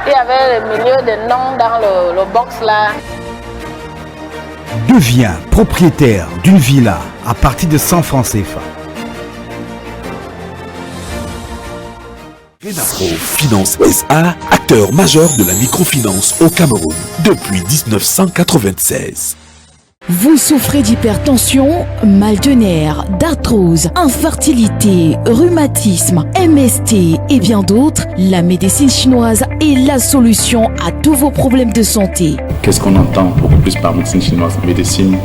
Il y avait des milliers de noms dans le box là. Deviens propriétaire d'une villa à partir de 100 francs CFA. Renapro Finance SA, acteur majeur de la microfinance au Cameroun depuis 1996. Vous souffrez d'hypertension, mal de nerfs, d'arthrose, infertilité, rhumatisme, MST et bien d'autres? La médecine chinoise est la solution à tous vos problèmes de santé. Qu'est-ce qu'on entend beaucoup plus par médecine chinoise? Médecine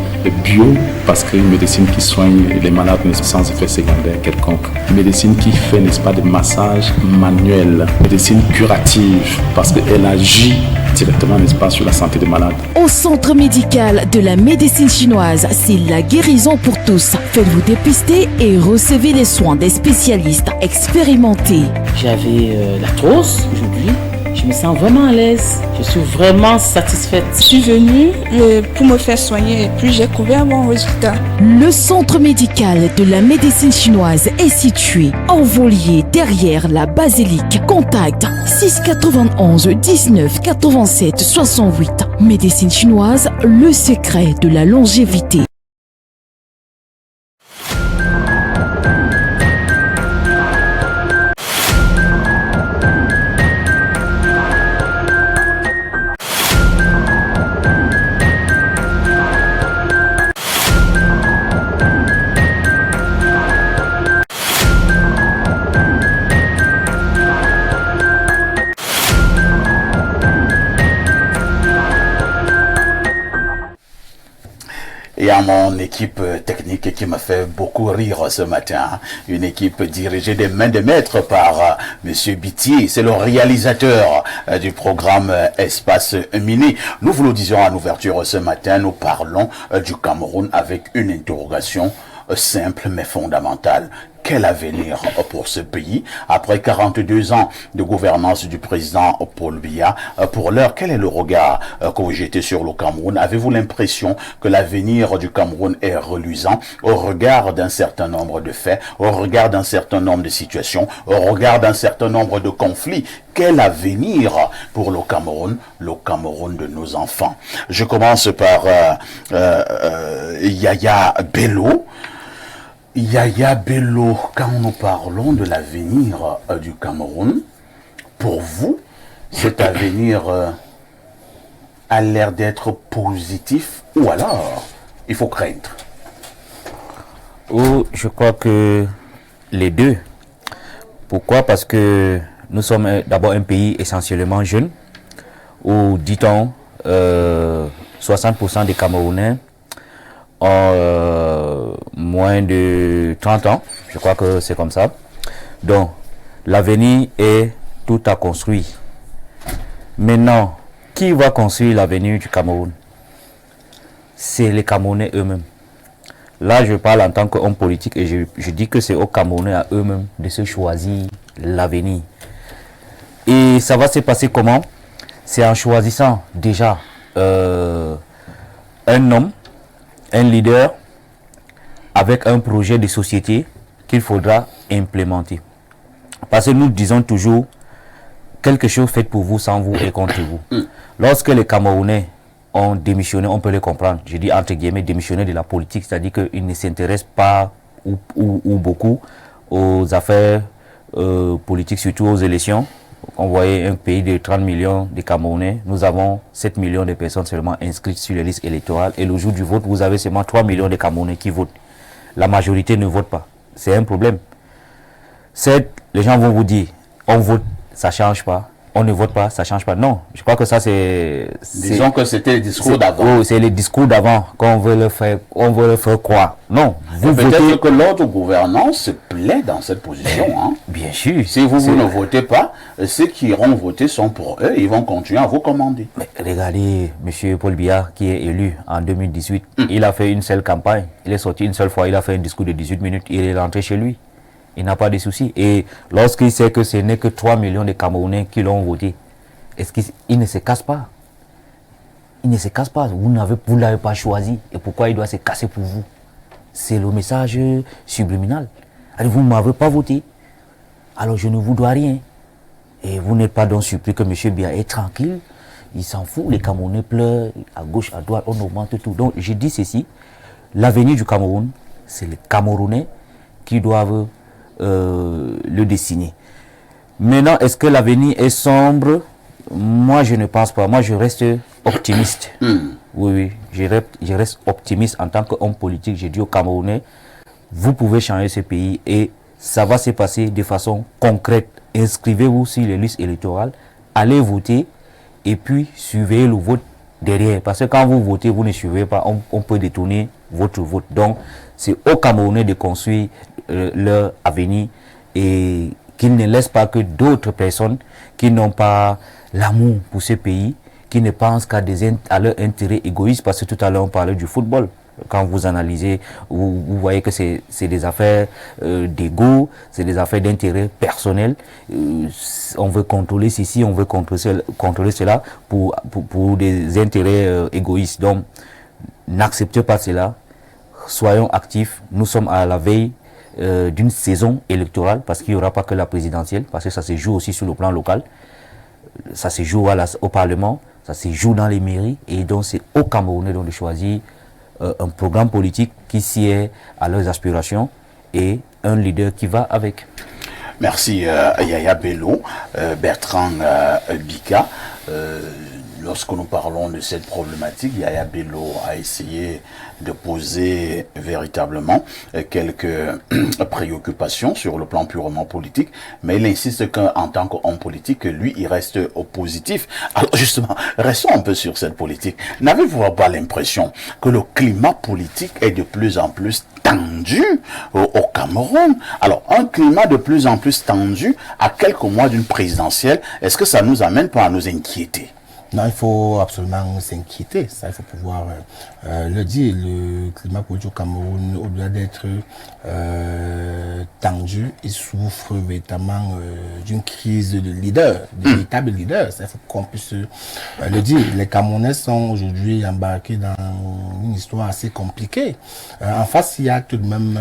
bio, parce qu'une médecine qui soigne les malades sans effet secondaire quelconque. Médecine qui fait, n'est-ce pas, des massages manuels. Médecine curative, parce qu'elle agit directement, n'est-ce pas, sur la santé des malades. Au centre médical de la médecine chinoise, c'est la guérison pour tous. Faites-vous dépister et recevez les soins des spécialistes expérimentés. J'avais l'arthrose aujourd'hui. Je me sens vraiment à l'aise. Je suis vraiment satisfaite. Je suis venue pour me faire soigner et puis j'ai trouvé un bon résultat. Le centre médical de la médecine chinoise est situé en Volier derrière la basilique. Contact 691 19 87 68. Médecine chinoise, le secret de la longévité. Et à mon équipe technique qui m'a fait beaucoup rire ce matin, une équipe dirigée des mains de maître par Monsieur Bitier, c'est le réalisateur du programme Espace Mini. Nous vous le disions en ouverture ce matin, nous parlons du Cameroun avec une interrogation simple mais fondamentale. Quel avenir pour ce pays après 42 ans de gouvernance du président Paul Biya? Pour l'heure, quel est le regard que vous jetez sur le Cameroun? Avez-vous l'impression que l'avenir du Cameroun est reluisant au regard d'un certain nombre de faits, au regard d'un certain nombre de situations, au regard d'un certain nombre de conflits? Quel avenir pour le Cameroun de nos enfants? Je commence par Yaya Bello. Yaya Bello, quand nous parlons de l'avenir du Cameroun, pour vous, cet avenir a l'air d'être positif ou alors il faut craindre? Oh, je crois que les deux. Pourquoi? Parce que nous sommes d'abord un pays essentiellement jeune, où, dit-on, 60% des Camerounais ont moins de 30 ans, je crois que c'est comme ça. Donc, l'avenir est tout à construire. Maintenant, qui va construire l'avenir du Cameroun? C'est les Camerounais eux-mêmes. Là, je parle en tant qu'homme politique et je dis que c'est aux Camerounais à eux-mêmes de se choisir l'avenir. Et ça va se passer comment? C'est en choisissant déjà un homme, un leader avec un projet de société qu'il faudra implémenté. Parce que nous disons toujours, quelque chose fait pour vous, sans vous et contre vous. Lorsque les Camerounais ont démissionné, on peut les comprendre. Je dis entre guillemets démissionné de la politique, c'est-à-dire qu'ils ne s'intéressent pas ou beaucoup aux affaires politiques, surtout aux élections. On voyait un pays de 30 millions de Camerounais. Nous avons 7 millions de personnes seulement inscrites sur les listes électorales. Et le jour du vote, vous avez seulement 3 millions de Camerounais qui votent. La majorité ne vote pas. C'est un problème. Les gens vont vous dire, on vote, ça ne change pas. On ne vote pas, ça ne change pas. Non, je crois que ça c'est... Disons que c'était le discours d'avant. Oh, c'est le discours d'avant qu'on veut le faire croire. Non, vous peut-être que l'autre gouvernance se plaît dans cette position. Hein. Bien sûr. Si vous ne votez pas, ceux qui iront voter sont pour eux, ils vont continuer à vous commander. Mais regardez, M. Paul Biya, qui est élu en 2018, il a fait une seule campagne, il est sorti une seule fois, il a fait un discours de 18 minutes, il est rentré chez lui. Il n'a pas de soucis. Et lorsqu'il sait que ce n'est que 3 millions de Camerounais qui l'ont voté, est-ce qu'il ne se casse pas? Il ne se casse pas. Vous ne l'avez pas choisi. Et pourquoi il doit se casser pour vous? C'est le message subliminal. Alors, vous ne m'avez pas voté. Alors je ne vous dois rien. Et vous n'êtes pas donc surpris que M. Biya est tranquille. Il s'en fout. Les Camerounais pleurent à gauche, à droite. On augmente tout. Donc je dis ceci. L'avenir du Cameroun, c'est les Camerounais qui doivent le dessiner. Maintenant, est-ce que l'avenir est sombre? Moi, je ne pense pas. Moi, je reste optimiste. Oui, je reste optimiste en tant qu'homme politique. J'ai dit aux Camerounais, vous pouvez changer ce pays et ça va se passer de façon concrète. Inscrivez-vous sur les listes électorales, allez voter et puis surveillez le vote derrière. Parce que quand vous votez, vous ne suivez pas, on peut détourner votre vote. Donc, c'est aux Camerounais de construire leur avenir et qu'ils ne laissent pas que d'autres personnes qui n'ont pas l'amour pour ce pays, qui ne pensent qu'à leur intérêt égoïste, parce que tout à l'heure on parlait du football. Quand vous analysez, vous voyez que c'est des affaires d'ego, c'est des affaires d'intérêt personnel. On veut contrôler ceci, on veut contrôler cela pour des intérêts égoïstes. Donc, n'acceptez pas cela. Soyons actifs. Nous sommes à la veille d'une saison électorale, parce qu'il n'y aura pas que la présidentielle, parce que ça se joue aussi sur le plan local. Ça se joue au Parlement, ça se joue dans les mairies. Et donc, c'est aux Camerounais de choisir un programme politique qui sied à leurs aspirations et un leader qui va avec. Merci Yaya Bello, Bertrand Bika. Lorsque nous parlons de cette problématique, Yaya Bello a essayé de poser véritablement quelques préoccupations sur le plan purement politique, mais il insiste qu'en tant qu'homme politique, lui, il reste positif. Alors justement, restons un peu sur cette politique. N'avez-vous pas l'impression que le climat politique est de plus en plus tendu au Cameroun? Alors, un climat de plus en plus tendu à quelques mois d'une présidentielle, est-ce que ça nous amène pas à nous inquiéter? Non, il faut absolument s'inquiéter. Ça, il faut pouvoir le dire. Le climat politique au Cameroun, au-delà d'être tendu, il souffre véritablement d'une crise de leader, de véritable leader. Ça, il faut qu'on puisse le dire. Les Camerounais sont aujourd'hui embarqués dans une histoire assez compliquée. En face, il y a tout de même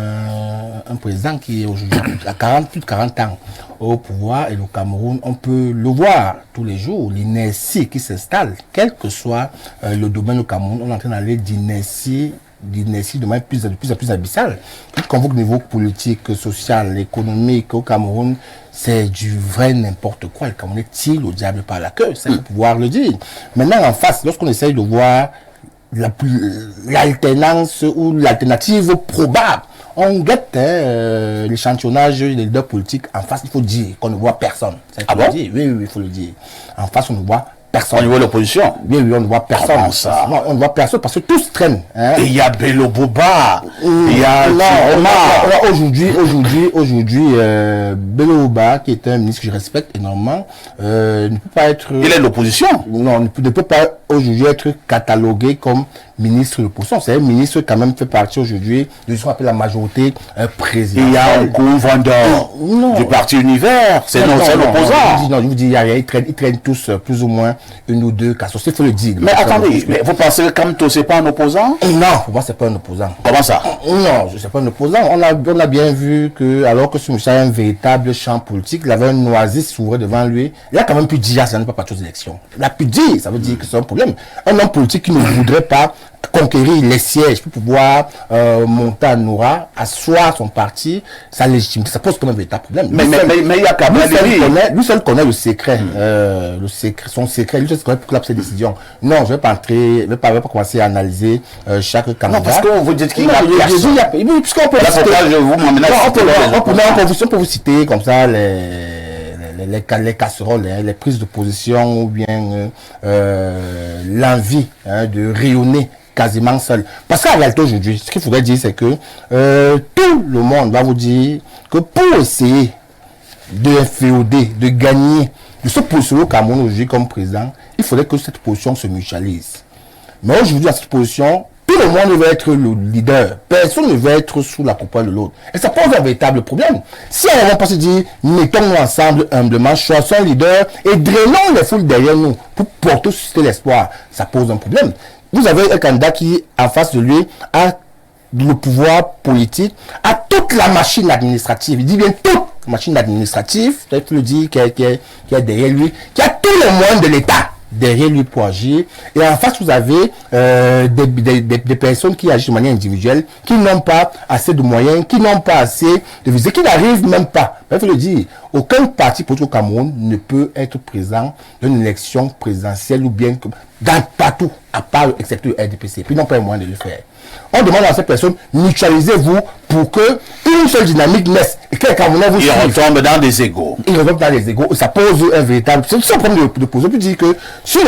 un président qui est aujourd'hui à plus de 40 ans au pouvoir, et le Cameroun, on peut le voir tous les jours, l'inertie qui s'installe, quel que soit le domaine au Cameroun, on est en train d'aller d'inertie de manière plus en plus abyssale. Tout qu'on voit au niveau politique, social, économique au Cameroun, c'est du vrai n'importe quoi. Le Camerounais tire le diable par la queue, ça il faut pouvoir le dire. Maintenant, en face, lorsqu'on essaye de voir l'alternance ou l'alternative probable, on guette l'échantillonnage des leaders politiques. En face, il faut dire qu'on ne voit personne. Ah bon? Oui, il faut le dire. En face, on ne voit personne. Au niveau de l'opposition? Oui, on ne voit personne. Comment ça? Non, on ne voit personne parce que tous traînent. Hein. Et il y a Bello Boba, il y a aujourd'hui, Bello Boba, qui est un ministre que je respecte énormément, ne peut pas être... Il est de l'opposition? Non, ne peut pas aujourd'hui être catalogué comme ministre de l'opposition. C'est un ministre qui quand même fait partie aujourd'hui de ce qu'on appelle la majorité présidentielle. Il y a un coup vendeur du parti Univers, c'est l'opposant. Non, je vous dis, ils traînent tous plus ou moins une ou deux cassos, il faut le dire. Mais attendez, mais vous pensez que Kamto, c'est pas un opposant? Non, pour moi, c'est pas un opposant. Comment ça? Non, c'est pas un opposant. On a bien vu que, alors que ce monsieur a un véritable champ politique, il avait un oasis s'ouvrir devant lui, il a quand même pu dire, ça n'est pas parti aux élections. Il a pu dire, ça veut dire que c'est un problème. Un homme politique qui ne voudrait pas conquérir les sièges pour pouvoir monter à Noura, asseoir son parti, sa légitimité, ça pose quand même un véritable problème. Mais il y a quand même lui seul connaît le secret, son secret, lui seul connaît pour prendre ses décisions. Non, je vais pas entrer, je vais pas commencer à analyser chaque candidat. Non, parce que vous dites qu'il y a puisqu'on peut on peut vous citer comme ça les casseroles, les prises de position ou bien l'envie de rayonner quasiment seul. Parce qu'en réalité aujourd'hui, ce qu'il faudrait dire, c'est que tout le monde va vous dire que pour essayer d'inféoder, de gagner, de se positionner au Cameroun aujourd'hui comme président, il faudrait que cette position se mutualise. Mais aujourd'hui, à cette position, tout le monde veut être le leader. Personne ne veut être sous la coupole de l'autre. Et ça pose un véritable problème. Si on va pas se dire, mettons-nous ensemble humblement, choisissons un leader et drainons les foules derrière nous pour porter, susciter l'espoir, ça pose un problème. Vous avez un candidat qui, en face de lui, a le pouvoir politique, a toute la machine administrative. Il dit bien toute la machine administrative, peut-être le dire, qui est derrière lui, qui a tous les moyens de l'État derrière lui pour agir. Et en face, vous avez des personnes qui agissent de manière individuelle, qui n'ont pas assez de moyens, qui n'ont pas assez de visées, qui n'arrivent même pas. Il faut le dire, aucun parti politique au Cameroun ne peut être présent dans une élection présidentielle ou bien partout, à part excepté le RDPC. Puis ils n'ont pas les moyens de le faire. On demande à ces personnes, mutualisez-vous pour que une seule dynamique naisse. Et que les Camerounais vous suivent. Ils retombent dans des égaux. Ils retombent dans les égaux. Ça pose un véritable... C'est un problème de poser. On peut dire que sur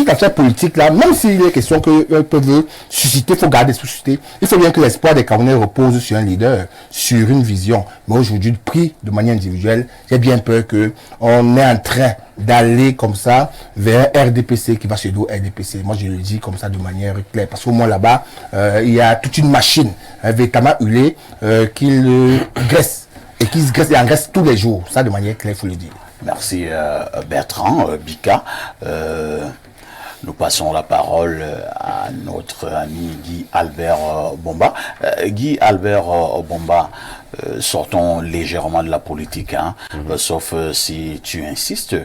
l'affaire politique-là, même s'il est question qu'elles peuvent susciter, il faut garder susciter. Il faut bien que l'espoir des Camerounais repose sur un leader, sur une vision. Mais aujourd'hui, pris de manière individuelle, j'ai bien peur qu'on est en train d'aller comme ça vers un RDPC qui va se dire RDPC. Moi, je le dis comme ça de manière claire. Parce qu'au moins là-bas, il y a toute une machine véritablement huilée qui le graisse. Et qui se graisse et engraisse tous les jours. Ça, de manière claire, il faut le dire. Merci Bertrand, Bika. Nous passons la parole à notre ami Guy Albert Bomba. Guy Albert Bomba, sortons légèrement de la politique, hein, sauf si tu insistes.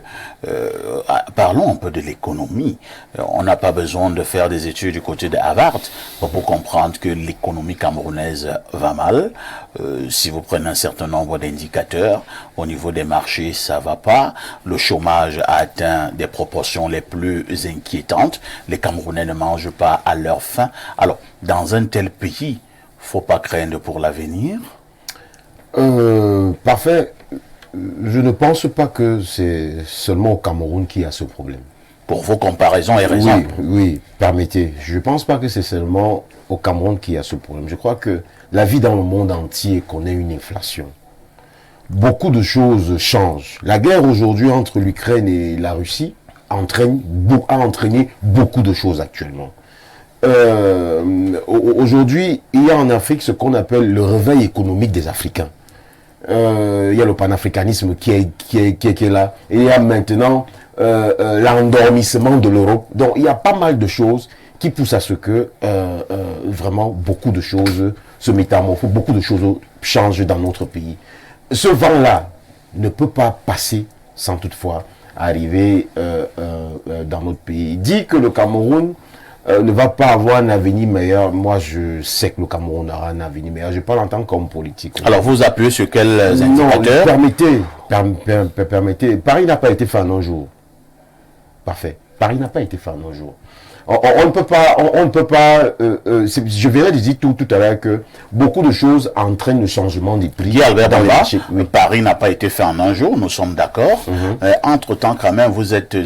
Parlons un peu de l'économie. On n'a pas besoin de faire des études du côté de Harvard pour comprendre que l'économie camerounaise va mal. Si vous prenez un certain nombre d'indicateurs, au niveau des marchés, ça va pas. Le chômage a atteint des proportions les plus inquiétantes. Les Camerounais ne mangent pas à leur faim. Alors, dans un tel pays, faut pas craindre pour l'avenir. Parfait. Je ne pense pas que c'est seulement au Cameroun qui a ce problème. Pour vos comparaisons et raisons. Oui, permettez. Je ne pense pas que c'est seulement au Cameroun qui a ce problème. Je crois que la vie dans le monde entier connaît une inflation. Beaucoup de choses changent. La guerre aujourd'hui entre l'Ukraine et la Russie a entraîné beaucoup de choses actuellement. Aujourd'hui, il y a en Afrique ce qu'on appelle le réveil économique des Africains. Il y a le panafricanisme qui est là. Et il y a maintenant l'endormissement de l'Europe. Donc il y a pas mal de choses qui poussent à ce que vraiment beaucoup de choses se métamorphosent, beaucoup de choses changent dans notre pays. Ce vent-là ne peut pas passer sans toutefois arriver dans notre pays. Il dit que le Cameroun ne va pas avoir un avenir meilleur. Moi, je sais que le Cameroun aura un avenir meilleur. Je parle en tant qu'homme politique. Alors, vous appuyez sur quels indicateurs? Permettez. Paris n'a pas été fait en un jour. Parfait. Paris n'a pas été fait en un jour. On ne peut pas, je viens de dire tout à l'heure que beaucoup de choses entraînent le changement des prix. Albert Bomba, Paris n'a pas été fait en un jour, nous sommes d'accord. Entre-temps, quand même, vous êtes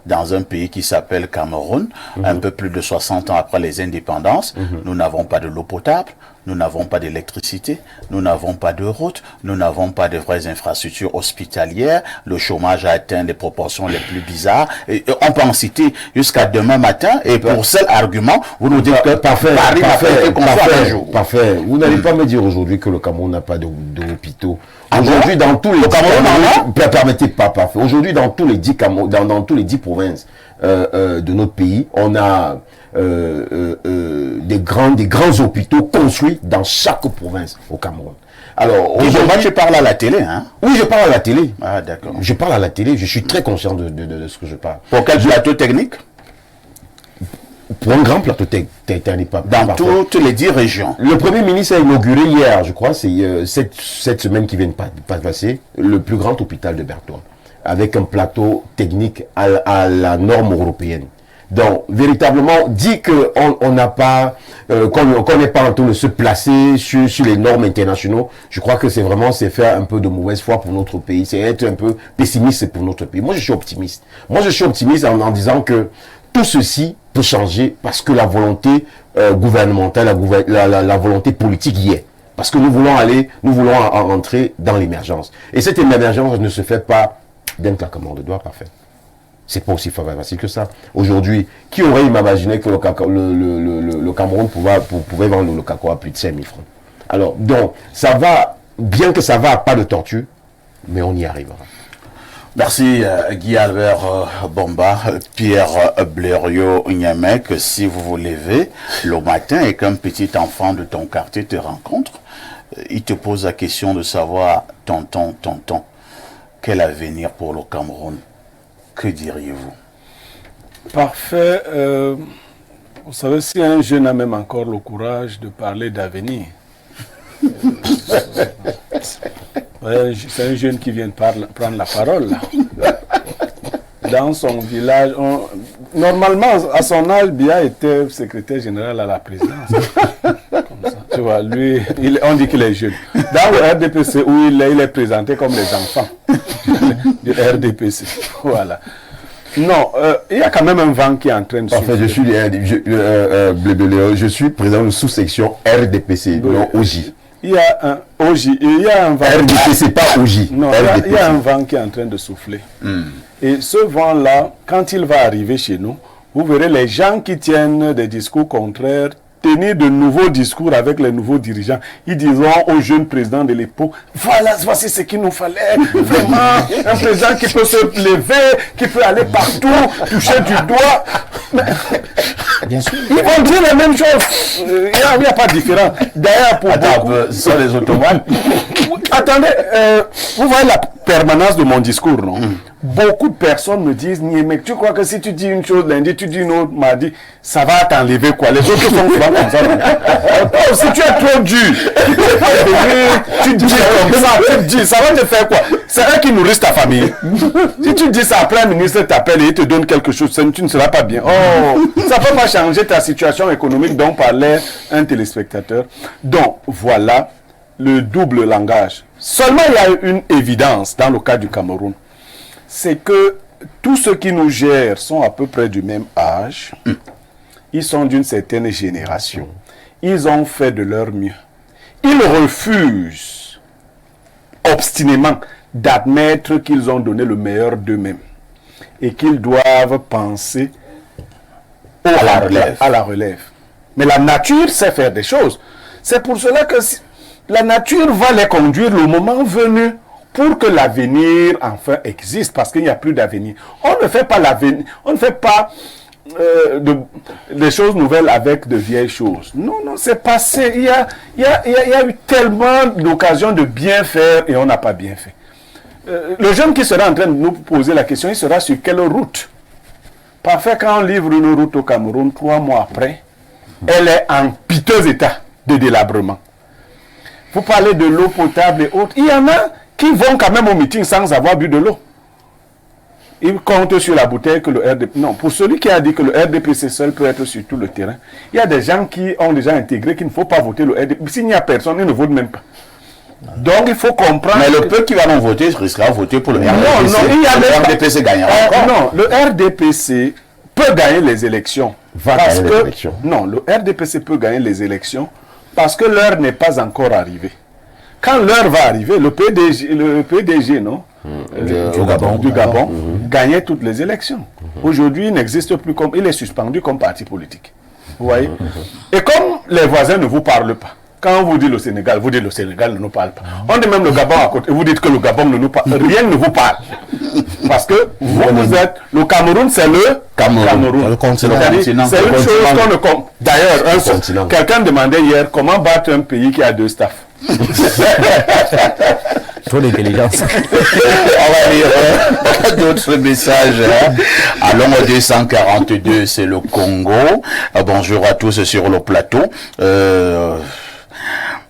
dans un pays qui s'appelle Cameroun, un peu plus de 60 ans après les indépendances. Nous n'avons pas de l'eau potable, nous n'avons pas d'électricité, nous n'avons pas de route, nous n'avons pas de vraies infrastructures hospitalières, le chômage a atteint des proportions les plus bizarres, et on peut en citer jusqu'à demain matin, et pour seul argument, vous nous dites que parfait. Vous n'allez Mm. pas me dire aujourd'hui que le Cameroun n'a pas d'hôpitaux. Aujourd'hui, dans tous les 10 permettez pas parfait. Aujourd'hui, dans tous les 10 dans tous les 10 provinces de notre pays, on a des grands hôpitaux construits dans chaque province au Cameroun. Alors, aujourd'hui, tu parles à la télé, hein? Oui, je parle à la télé. Ah, d'accord. Je parle à la télé, je suis très conscient de ce que je parle. Pour quel plateau technique? Pour un grand plateau technique. Dans toutes les 10 régions. Le Premier ministre a inauguré hier, je crois, c'est cette semaine qui vient de passer, le plus grand hôpital de Bertois, avec un plateau technique à la norme européenne. Donc, véritablement, dit qu'on n'a pas, qu'on n'est pas en train de se placer sur les normes internationaux, je crois que c'est faire un peu de mauvaise foi pour notre pays, c'est être un peu pessimiste pour notre pays. Moi, je suis optimiste. Moi, je suis optimiste en disant que tout ceci peut changer parce que la volonté gouvernementale, la volonté politique y est. Parce que nous voulons entrer dans l'émergence. Et cette émergence ne se fait pas d'un claquement de doigts, parfait. C'est pas aussi facile que ça. Aujourd'hui, qui aurait imaginé que le Cameroun pouvait vendre le cacao à plus de 5 000 francs? Alors, donc, ça va, bien que ça va à pas de tortue, mais on y arrivera. Merci Guy Albert Bomba, Pierre Blériot-Niamek. Si vous vous levez le matin et qu'un petit enfant de ton quartier te rencontre, il te pose la question de savoir, tonton, quel avenir pour le Cameroun? Que diriez-vous? Parfait. Vous savez, si un jeune a même encore le courage de parler d'avenir, c'est un jeune qui vient de prendre la parole. Dans son village, normalement, à son âge, Bia était secrétaire général à la présidence. Comme ça. Tu vois, lui, on dit qu'il est jeune. Dans le RDPC, où il est présenté comme les enfants du RDPC. Voilà. Non, il y a quand même un vent qui est en train de souffler. Je suis président de sous-section RDPC, non OJ. Il y a un OJ, il y a un vent. RDPC, pas OJ. Non, il y a un vent qui est en train de souffler. Et ce vent-là, quand il va arriver chez nous, vous verrez les gens qui tiennent des discours contraires tenir de nouveaux discours avec les nouveaux dirigeants. Ils diront au jeune président de l'époque, voici ce qu'il nous fallait, vraiment, un président qui peut se lever, qui peut aller partout, toucher du doigt. Bien sûr. Ils vont dire la même chose. Il n'y a pas de différence. D'ailleurs, pour ce sont les automates. Attendez, vous voyez la permanence de mon discours, non? Beaucoup de personnes me disent, mais tu crois que si tu dis une chose lundi, tu dis une autre mardi, ça va t'enlever quoi? Les autres sont souvent comme ça. Oh, si tu es trop dur, tu dis comme ça, ça va te faire quoi? C'est eux qui nourrissent ta famille. Si tu dis ça, après un ministre t'appelle et il te donne quelque chose, tu ne seras pas bien. Oh, ça ne peut pas changer ta situation économique dont parlait un téléspectateur. Donc, voilà le double langage. Seulement, il y a une évidence dans le cas du Cameroun. C'est que tous ceux qui nous gèrent sont à peu près du même âge. Ils sont d'une certaine génération. Ils ont fait de leur mieux. Ils refusent obstinément d'admettre qu'ils ont donné le meilleur d'eux-mêmes et qu'ils doivent penser à la relève. Mais la nature sait faire des choses. C'est pour cela que la nature va les conduire le moment venu pour que l'avenir enfin existe, parce qu'il n'y a plus d'avenir. On ne fait pas l'avenir, on ne fait pas des choses nouvelles avec de vieilles choses. Non, c'est passé. Il y a eu tellement d'occasions de bien faire et on n'a pas bien fait. Le jeune qui sera en train de nous poser la question, il sera sur quelle route? Parfait, quand on livre une route au Cameroun, 3 mois après, elle est en piteux état de délabrement. Vous parlez de l'eau potable et autres. Il y en a qui vont quand même au meeting sans avoir bu de l'eau. Ils comptent sur la bouteille que le RDPC... Non, pour celui qui a dit que le RDPC seul peut être sur tout le terrain, il y a des gens qui ont déjà intégré qu'il ne faut pas voter le RDPC. S'il n'y a personne, ils ne votent même pas. Donc il faut comprendre... Mais le peu qui va non voter risquera de voter pour le RDPC. Le RDPC gagnera encore. Non, le RDPC peut gagner les élections. Non, le RDPC peut gagner les élections parce que l'heure n'est pas encore arrivée. Quand l'heure va arriver, le PDG non, du Gabon gagnait toutes les élections. Aujourd'hui, il n'existe plus comme, il est suspendu comme parti politique. Vous voyez? Et comme les voisins ne vous parlent pas, quand on vous dit le Sénégal, vous dites le Sénégal ne nous parle pas. On dit même le Gabon à côté, vous dites que le Gabon ne nous parle. Rien ne vous parle. Parce que vous êtes, le Cameroun, c'est le Cameroun. C'est une chose qu'on ne compte. D'ailleurs, quelqu'un demandait hier comment battre un pays qui a 2 staffs. Trop d'intelligence. On va lire d'autres messages. Allons au 242, c'est le Congo. Bonjour à tous sur le plateau.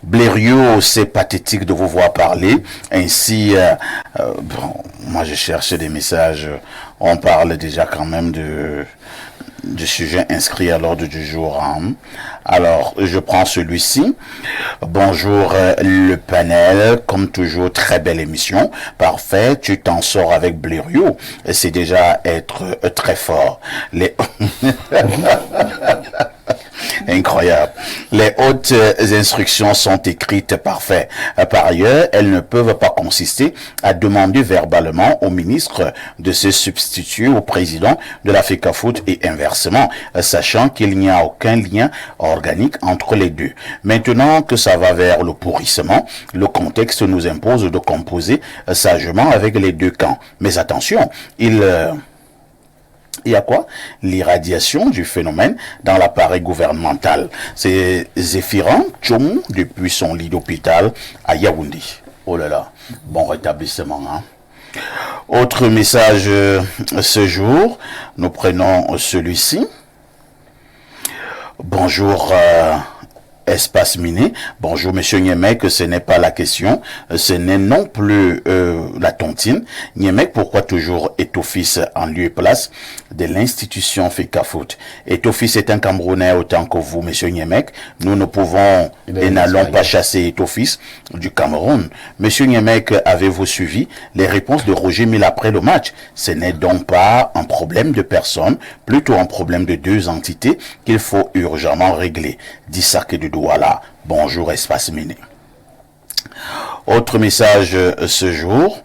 Blériot, c'est pathétique de vous voir parler. Ainsi, bon, moi je cherche des messages. On parle déjà quand même du sujet inscrit à l'ordre du jour. Alors, je prends celui-ci. Bonjour le panel, comme toujours, très belle émission. Parfait, tu t'en sors avec Blériot. C'est déjà être très fort. Incroyable. Les hautes instructions sont écrites, parfait. Par ailleurs, elles ne peuvent pas consister à demander verbalement au ministre de se substituer au président de la FECAFOOT et inversement, sachant qu'il n'y a aucun lien organique entre les deux. Maintenant que ça va vers le pourrissement, le contexte nous impose de composer sagement avec les deux camps. Mais attention, il y a quoi? L'irradiation du phénomène dans l'appareil gouvernemental. C'est Zéphirin Tchom depuis son lit d'hôpital à Yaoundé. Oh là là, bon rétablissement. Autre message ce jour, nous prenons celui-ci. Bonjour Espace Miné. Bonjour Monsieur Niemek, ce n'est pas la question, ce n'est non plus la tontine. Niemek, pourquoi toujours Etofis en lieu et place de l'institution FECAFOOT? Etofis est un Camerounais autant que vous, Monsieur Niemek. Nous ne pouvons et n'allons pas chasser Etofis du Cameroun. Monsieur Niemek, avez-vous suivi les réponses de Roger Mille après le match? Ce n'est donc pas un problème de personne, plutôt un problème de 2 entités qu'il faut urgemment régler. Dissac de Douala. Bonjour Espace Miné. Autre message ce jour.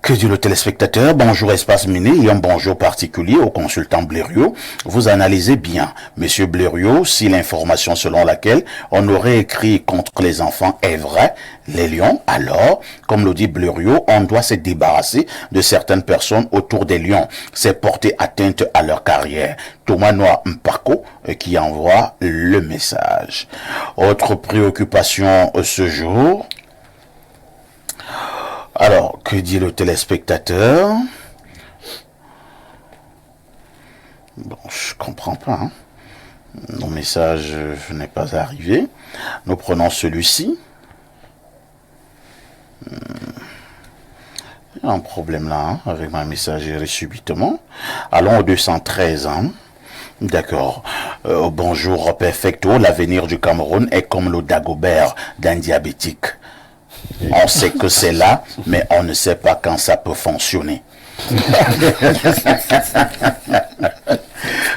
Que dit le téléspectateur? Bonjour Espace Miné et un bonjour particulier au consultant Blériot. Vous analysez bien, Monsieur Blériot, si l'information selon laquelle on aurait écrit contre les enfants est vraie, les lions, alors, comme le dit Blériot, on doit se débarrasser de certaines personnes autour des lions. C'est porter atteinte à leur carrière. Thomas Noir Mpako qui envoie le message. Autre préoccupation ce jour. Alors, que dit le téléspectateur? Bon, je comprends pas. Mon message n'est pas arrivé. Nous prenons celui-ci. Il y a un problème là, avec ma messagerie subitement. Allons au 213. D'accord. Bonjour, perfecto. L'avenir du Cameroun est comme le Dagobert d'un diabétique. On sait que c'est là, mais on ne sait pas quand ça peut fonctionner.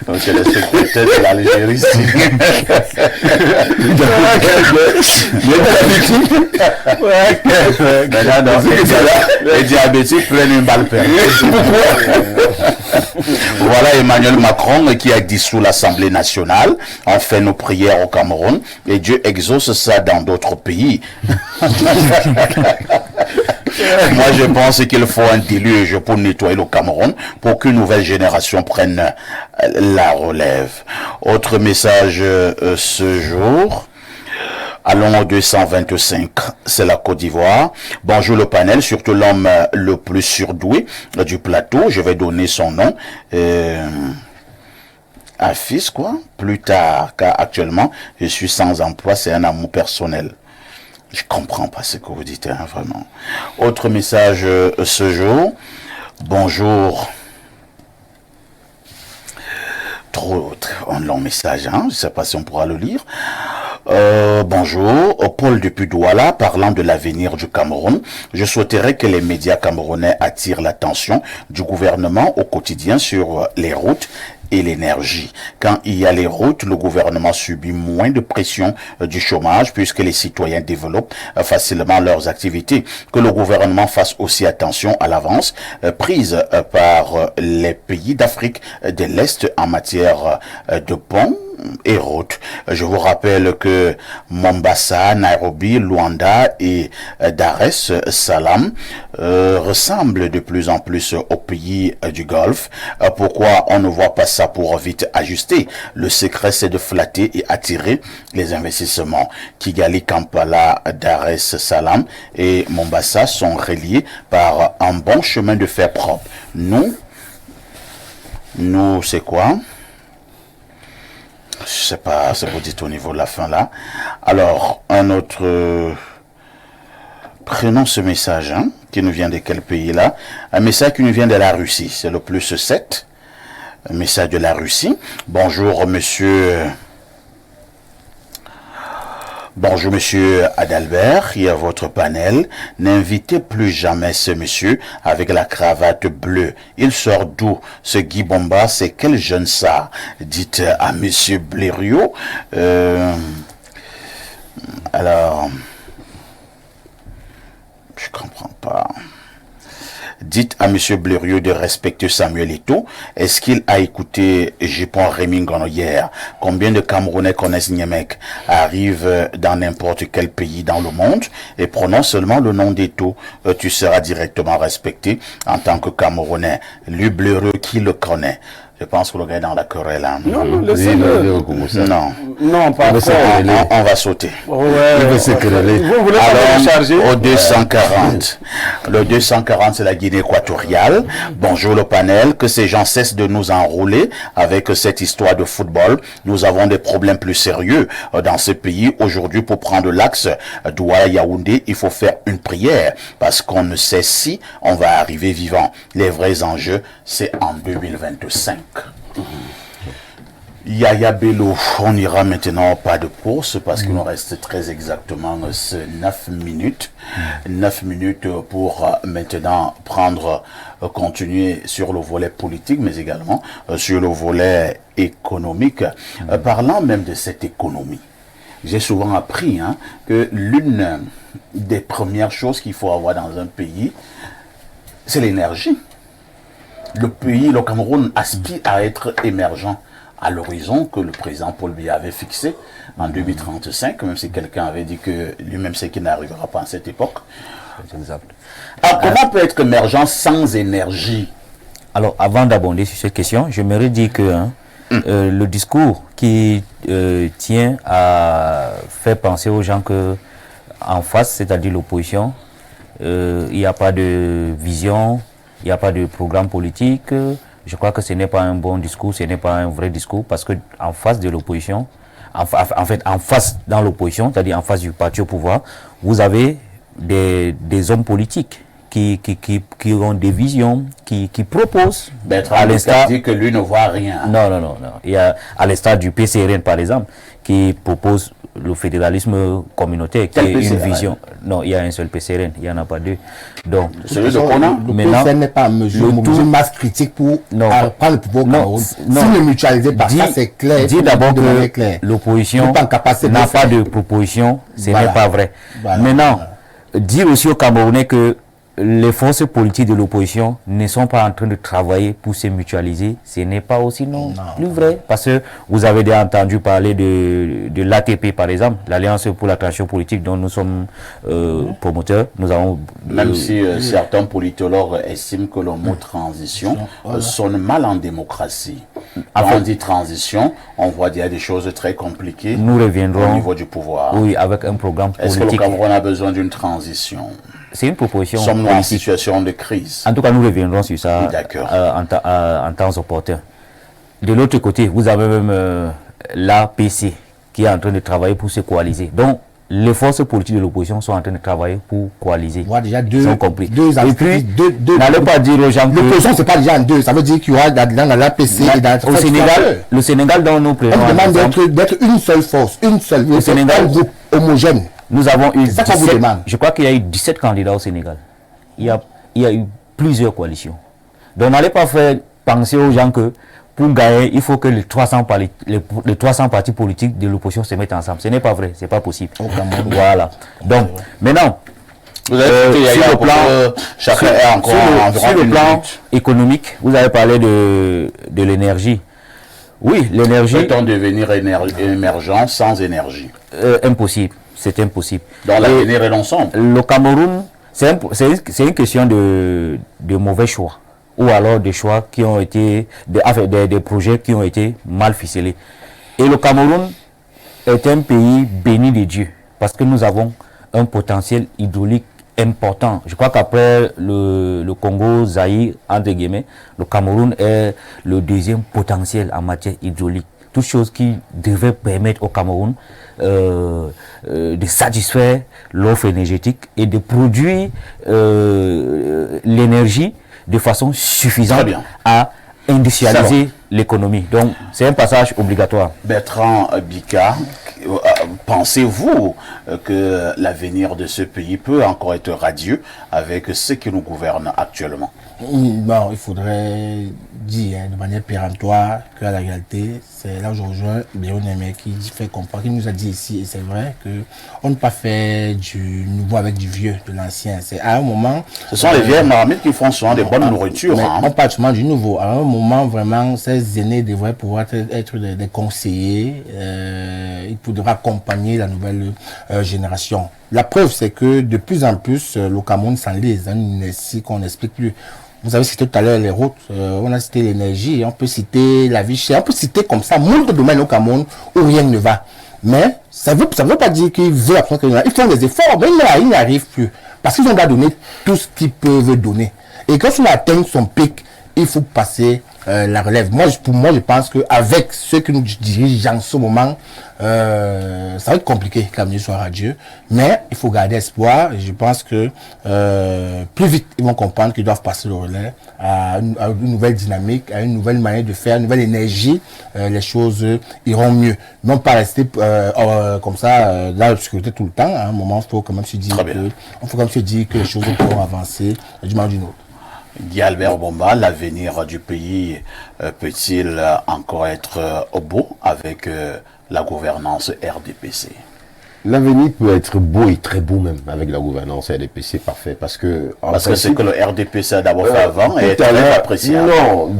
Donc c'est le secrétaire de l'Algérie. Les diabétiques prennent une balle perdue. Voilà Emmanuel Macron qui a dissous l'Assemblée nationale. On fait nos prières au Cameroun et Dieu exauce ça dans d'autres pays. Moi, je pense qu'il faut un déluge pour nettoyer le Cameroun, pour qu'une nouvelle génération prenne la relève. Autre message ce jour. Allons au 225, c'est la Côte d'Ivoire. Bonjour le panel, surtout l'homme le plus surdoué du plateau. Je vais donner son nom. Afis, quoi. Plus tard, car actuellement, je suis sans emploi, c'est un amour personnel. Je comprends pas ce que vous dites, vraiment. Autre message ce jour. Bonjour. Trop un long message, je ne sais pas si on pourra le lire. Bonjour, Paul depuis Douala, parlant de l'avenir du Cameroun. Je souhaiterais que les médias camerounais attirent l'attention du gouvernement au quotidien sur les routes et l'énergie. Quand il y a les routes, le gouvernement subit moins de pression du chômage puisque les citoyens développent facilement leurs activités. Que le gouvernement fasse aussi attention à l'avance prise par les pays d'Afrique de l'Est en matière de ponts et routes. Je vous rappelle que Mombasa, Nairobi, Luanda et Dar es Salaam ressemblent de plus en plus aux pays du Golfe. Pourquoi on ne voit pas ça pour vite ajuster? Le secret, c'est de flatter et attirer les investissements. Kigali, Kampala, Dar es Salaam et Mombasa sont reliés par un bon chemin de fer propre. Nous, c'est quoi? Je sais pas, c'est vous dites au niveau de la fin là. Alors, un autre... Prenons ce message, hein, qui nous vient de quel pays là? Un message qui nous vient de la Russie, c'est le plus 7. Un message de la Russie. Bonjour monsieur... Bonjour monsieur Adalbert, il y a votre panel. N'invitez plus jamais ce monsieur avec la cravate bleue. Il sort d'où? Ce Guy Bomba, c'est quel jeune ça? Dites à monsieur Blériot. Alors, je comprends pas. Dites à monsieur Blériot de respecter Samuel Eto'o. Est-ce qu'il a écouté Jipon Remingon hier? Combien de Camerounais connaissent Niemek? Arrive dans n'importe quel pays dans le monde et prononce seulement le nom d'Eto'o. Tu seras directement respecté en tant que Camerounais. Lui Blériot, qui le connaît? Je pense que le gars est dans la querelle. Hein. Non, laissez-le. Non, pas encore. On va sauter. Ouais, il veut se quereller. Vous voulez pas charger? Au 240. Le 240, c'est la Guinée équatoriale. Bonjour le panel. Que ces gens cessent de nous enrouler avec cette histoire de football. Nous avons des problèmes plus sérieux dans ce pays. Aujourd'hui, pour prendre l'axe Douala-Yaoundé, il faut faire une prière parce qu'on ne sait si on va arriver vivant. Les vrais enjeux, c'est en 2025. Yaya Bello, on ira maintenant pas de course parce qu'il nous reste très exactement 9 minutes. 9 minutes pour maintenant continuer sur le volet politique, mais également sur le volet économique. Parlant même de cette économie, j'ai souvent appris que l'une des premières choses qu'il faut avoir dans un pays, c'est l'énergie. Le pays, le Cameroun, aspire à être émergent à l'horizon que le président Paul Biya avait fixé en 2035, même si quelqu'un avait dit que lui-même sait qu'il n'arrivera pas à cette époque. Exact. Alors, comment peut être émergent sans énergie? Alors, avant d'abonder sur cette question, j'aimerais dire que le discours qui tient à faire penser aux gens que en face, c'est-à-dire l'opposition, il n'y a pas de vision, il n'y a pas de programme politique. Je crois que ce n'est pas un bon discours, ce n'est pas un vrai discours, parce que en face de l'opposition, en fait, en face dans l'opposition, c'est-à-dire en face du parti au pouvoir, vous avez des hommes politiques qui ont des visions, qui proposent. À l'instar dit que lui ne voit rien. Non. Il y a à l'instar du PCRN par exemple, qui propose le fédéralisme communautaire, qui est une vision. Non, il y a un seul PCRN, il n'y en a pas deux. Donc, celui de Kona, le PCRN n'est pas en mesure de mobiliser une masse critique pour prendre le pouvoir au Cameroun. Si le mutualisez par ça, c'est clair. Dis d'abord que l'opposition n'a pas de proposition, ce n'est pas vrai. Maintenant, dire aussi aux Camerounais que les forces politiques de l'opposition ne sont pas en train de travailler pour se mutualiser, ce n'est pas aussi plus vrai. Parce que vous avez déjà entendu parler de l'ATP par exemple, l'Alliance pour la transition politique dont nous sommes promoteurs. Nous avons, même si certains politologues estiment que le mot transition sonne mal en démocratie. Quand on dit transition, on voit qu'il y a des choses très compliquées nous reviendrons, au niveau du pouvoir. Oui, avec un programme politique. Est-ce que le Cameroun a besoin d'une transition? C'est une proposition. Sommes-nous en situation de crise? En tout cas, nous reviendrons sur ça en temps opportun. De l'autre côté, vous avez même l'APC qui est en train de travailler pour se coaliser. Donc, les forces politiques de l'opposition sont en train de travailler pour coaliser. Voilà, déjà ils ont compris. Et puis, n'allez pas dire aux gens que l'opposition, c'est pas déjà en deux. Ça veut dire qu'il y aura dans l'APC et dans au Sénégal, le Sénégal dont nous prenons. On demande d'être une seule force, une seule. Le Sénégal, un groupe homogène. Nous avons eu 17, je crois qu'il y a eu 17 candidats au Sénégal. Il y a eu plusieurs coalitions. Donc n'allez pas faire penser aux gens que pour gagner, il faut que les 300 partis politiques de l'opposition se mettent ensemble. Ce n'est pas vrai, c'est pas possible. Voilà. Donc, maintenant, vous avez sur le plan, chacun est encore sur le plan économique, vous avez parlé de l'énergie. Oui, l'énergie. Peut-on devenir émergent sans énergie? Impossible, c'est impossible. Dans l'avenir et l'ensemble. Le Cameroun, c'est une question de mauvais choix. Ou alors des choix qui ont été, des projets qui ont été mal ficelés. Et le Cameroun est un pays béni de Dieu, parce que nous avons un potentiel hydraulique important. Je crois qu'après le Congo, Zaïre, entre guillemets, le Cameroun est le deuxième potentiel en matière hydraulique. Toute chose qui devait permettre au Cameroun de satisfaire l'offre énergétique et de produire l'énergie de façon suffisante à industrialiser l'économie. Donc, c'est un passage obligatoire. Bertrand Bika, pensez-vous que l'avenir de ce pays peut encore être radieux avec ceux qui nous gouvernent actuellement? Bon, il faudrait dire de manière péremptoire que la réalité, c'est là où je rejoins Béon-Aimé qui fait comprendre, qui nous a dit ici, et c'est vrai qu'on ne peut pas faire du nouveau avec du vieux, de l'ancien. C'est à un moment... Ce sont les vieilles marmites qui font souvent des bonnes nourritures. On parle souvent du nouveau. À un moment, vraiment, ces aînés devraient pouvoir être des conseillers. Ils pourraient accompagner la nouvelle génération. La preuve, c'est que de plus en plus, le Cameroun s'enlise dans une inertie qu'on n'explique plus. Vous avez cité tout à l'heure les routes, on a cité l'énergie, on peut citer la vie chère, on peut citer comme ça beaucoup de domaines au Cameroun où rien ne va. Mais ça veut pas dire qu'ils veulent absolument qu'ils font des efforts, mais ils n'y arrivent plus. Parce qu'ils ont déjà donné tout ce qu'ils peuvent donner. Et quand on atteint son pic, il faut passer la relève. Pour moi, je pense qu'avec ceux qui nous dirigent en ce moment, ça va être compliqué que l'avenir soit radieux. Mais il faut garder espoir. Et je pense que plus vite, ils vont comprendre qu'ils doivent passer le relais à une nouvelle dynamique, à une nouvelle manière de faire, une nouvelle énergie. Les choses iront mieux. Non pas rester comme ça dans l'obscurité tout le temps. À un moment, il faut quand même se dire que les choses pourront avancer du moment d'une autre. Guy Albert Bomba, l'avenir du pays peut-il encore être beau avec la gouvernance RDPC? L'avenir peut être beau et très beau même avec la gouvernance RDPC, parfait. Parce que c'est que le RDPC a d'abord fait avant et très appréciable. Non,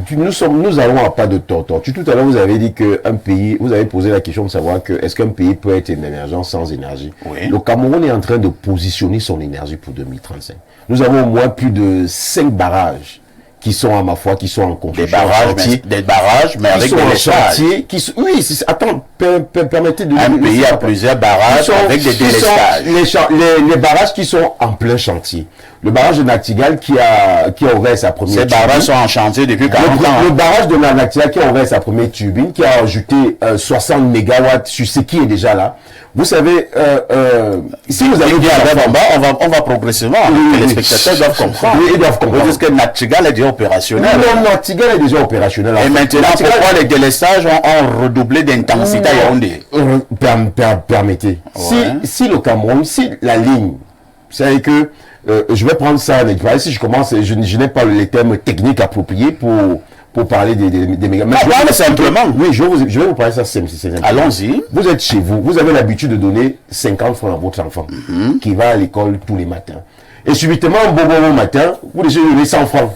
nous allons à pas de torture. Tout à l'heure, vous avez dit qu'un pays, vous avez posé la question de savoir que est-ce qu'un pays peut être émergent sans énergie. Oui. Le Cameroun est en train de positionner son énergie pour 2035. Nous avons au moins plus de 5 barrages qui sont à ma foi, qui sont en construction. Des barrages, mais avec des chantiers. Oui, attends, permettez de... Un pays a plusieurs barrages avec des délestages. Les barrages qui sont en plein chantier. Le barrage de Nactigal qui a ouvert sa première turbine. Ces barrages sont en chantier depuis 40 ans. Le barrage de Nactigal qui a ouvert sa première turbine, qui a ajouté 60 mégawatts sur ce qui est déjà là. Vous savez, si vous avez bien on va progressivement. Les spectateurs doivent comprendre. Oui, ils doivent comprendre. Parce que Nactigal est déjà opérationnel. Non, Nactigal est déjà opérationnel. Et maintenant, pourquoi les délestages ont redoublé d'intensité à Yaoundé? Permettez. Si le Cameroun, si la ligne, c'est que je vais prendre ça, si je commence, je n'ai pas les termes techniques appropriés pour parler des méga. Mais simplement. Oui, je vais vous parler ça simplement. Allons-y. Vous êtes chez vous, vous avez l'habitude de donner 50 francs à votre enfant qui va à l'école tous les matins. Et subitement, un bon matin, vous déjà donnez 100 francs.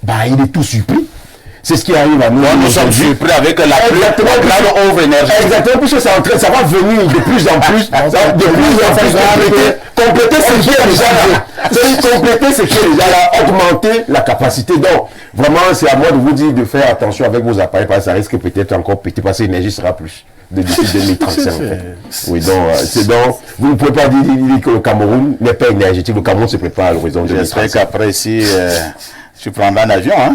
Bah, il est tout surpris. C'est ce qui arrive à nous. Nous sommes surpris avec la grande énergie. Exactement, puisque ça va venir de plus en plus. Compléter ce qui est déjà là. Compléter ce qui est déjà là, augmenter la capacité. Donc, vraiment, c'est à moi de vous dire de faire attention avec vos appareils, parce que ça risque peut-être encore péter, parce que l'énergie sera plus de d'ici 2035. En fait. Oui, donc, vous ne pouvez pas dire que le Cameroun n'est pas énergétique. Le Cameroun se prépare à l'horizon 2035. J'espère qu'après, si tu prendras un avion, hein.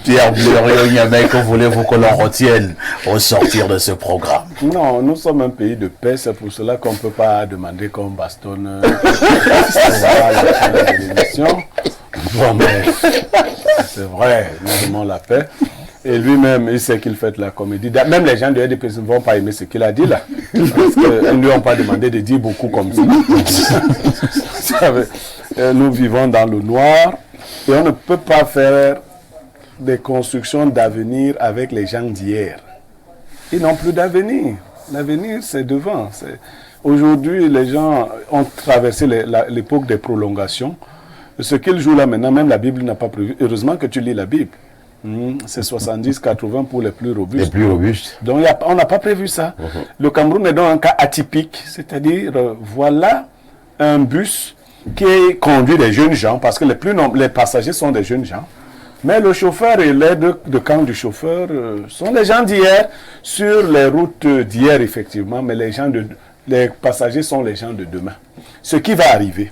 Pierre Blériot-Niamey, que voulez-vous que l'on retienne au sortir de ce programme? Non, nous sommes un pays de paix, c'est pour cela qu'on ne peut pas demander qu'on bastonne l'émission. Bon, mais c'est vrai, nous aimons la paix. Et lui-même, il sait qu'il fait de la comédie. Même les gens de RDPC ne vont pas aimer ce qu'il a dit là. Parce qu'ils ne lui ont pas demandé de dire beaucoup comme ça. Nous vivons dans le noir et on ne peut pas faire des constructions d'avenir avec les gens d'hier. Ils n'ont plus d'avenir. L'avenir, c'est devant. Aujourd'hui, les gens ont traversé l'époque des prolongations. Ce qu'ils jouent là maintenant, même la Bible n'a pas prévu. Heureusement que tu lis la Bible. C'est 70-80 pour les plus robustes. Les plus robustes. Donc on n'a pas prévu ça. Le Cameroun est dans un cas atypique. C'est-à-dire, voilà un bus qui conduit des jeunes gens, parce que les passagers sont des jeunes gens. Mais le chauffeur et l'aide de camp du chauffeur sont les gens d'hier, sur les routes d'hier, effectivement, mais les passagers sont les gens de demain. Ce qui va arriver,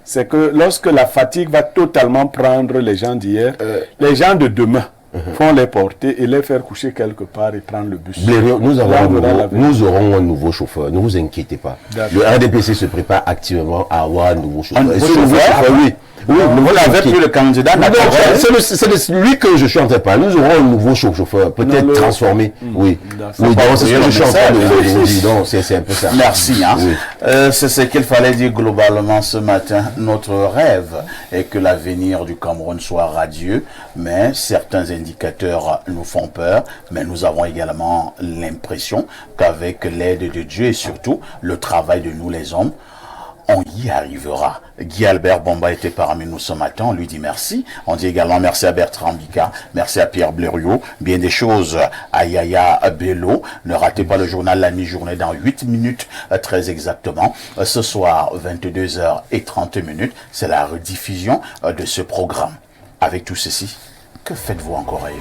c'est que lorsque la fatigue va totalement prendre les gens d'hier, les gens de demain vont les porter et les faire coucher quelque part et prendre le bus. Blériot, nous aurons un nouveau chauffeur, ne vous inquiétez pas. Le RDPC se prépare activement à avoir un nouveau chauffeur. Oui. Vous l'avez pris le candidat. C'est lui que je suis en train de parler. Nous aurons un nouveau chauffeur, peut-être transformé. Oui, c'est ce que je suis en train de vous dire. Donc, c'est un peu ça. Merci. C'est ce qu'il fallait dire globalement ce matin. Notre rêve est que l'avenir du Cameroun soit radieux, mais certains indicateurs nous font peur. Mais nous avons également l'impression qu'avec l'aide de Dieu et surtout le travail de nous les hommes, on y arrivera. Guy Albert Bomba était parmi nous ce matin, on lui dit merci. On dit également merci à Bertrand Bika, merci à Pierre Blériot, bien des choses à Yaya Bello. Ne ratez pas le journal La Mi-Journée dans 8 minutes, très exactement. Ce soir, 22h30, c'est la rediffusion de ce programme. Avec tout ceci, que faites-vous encore ailleurs?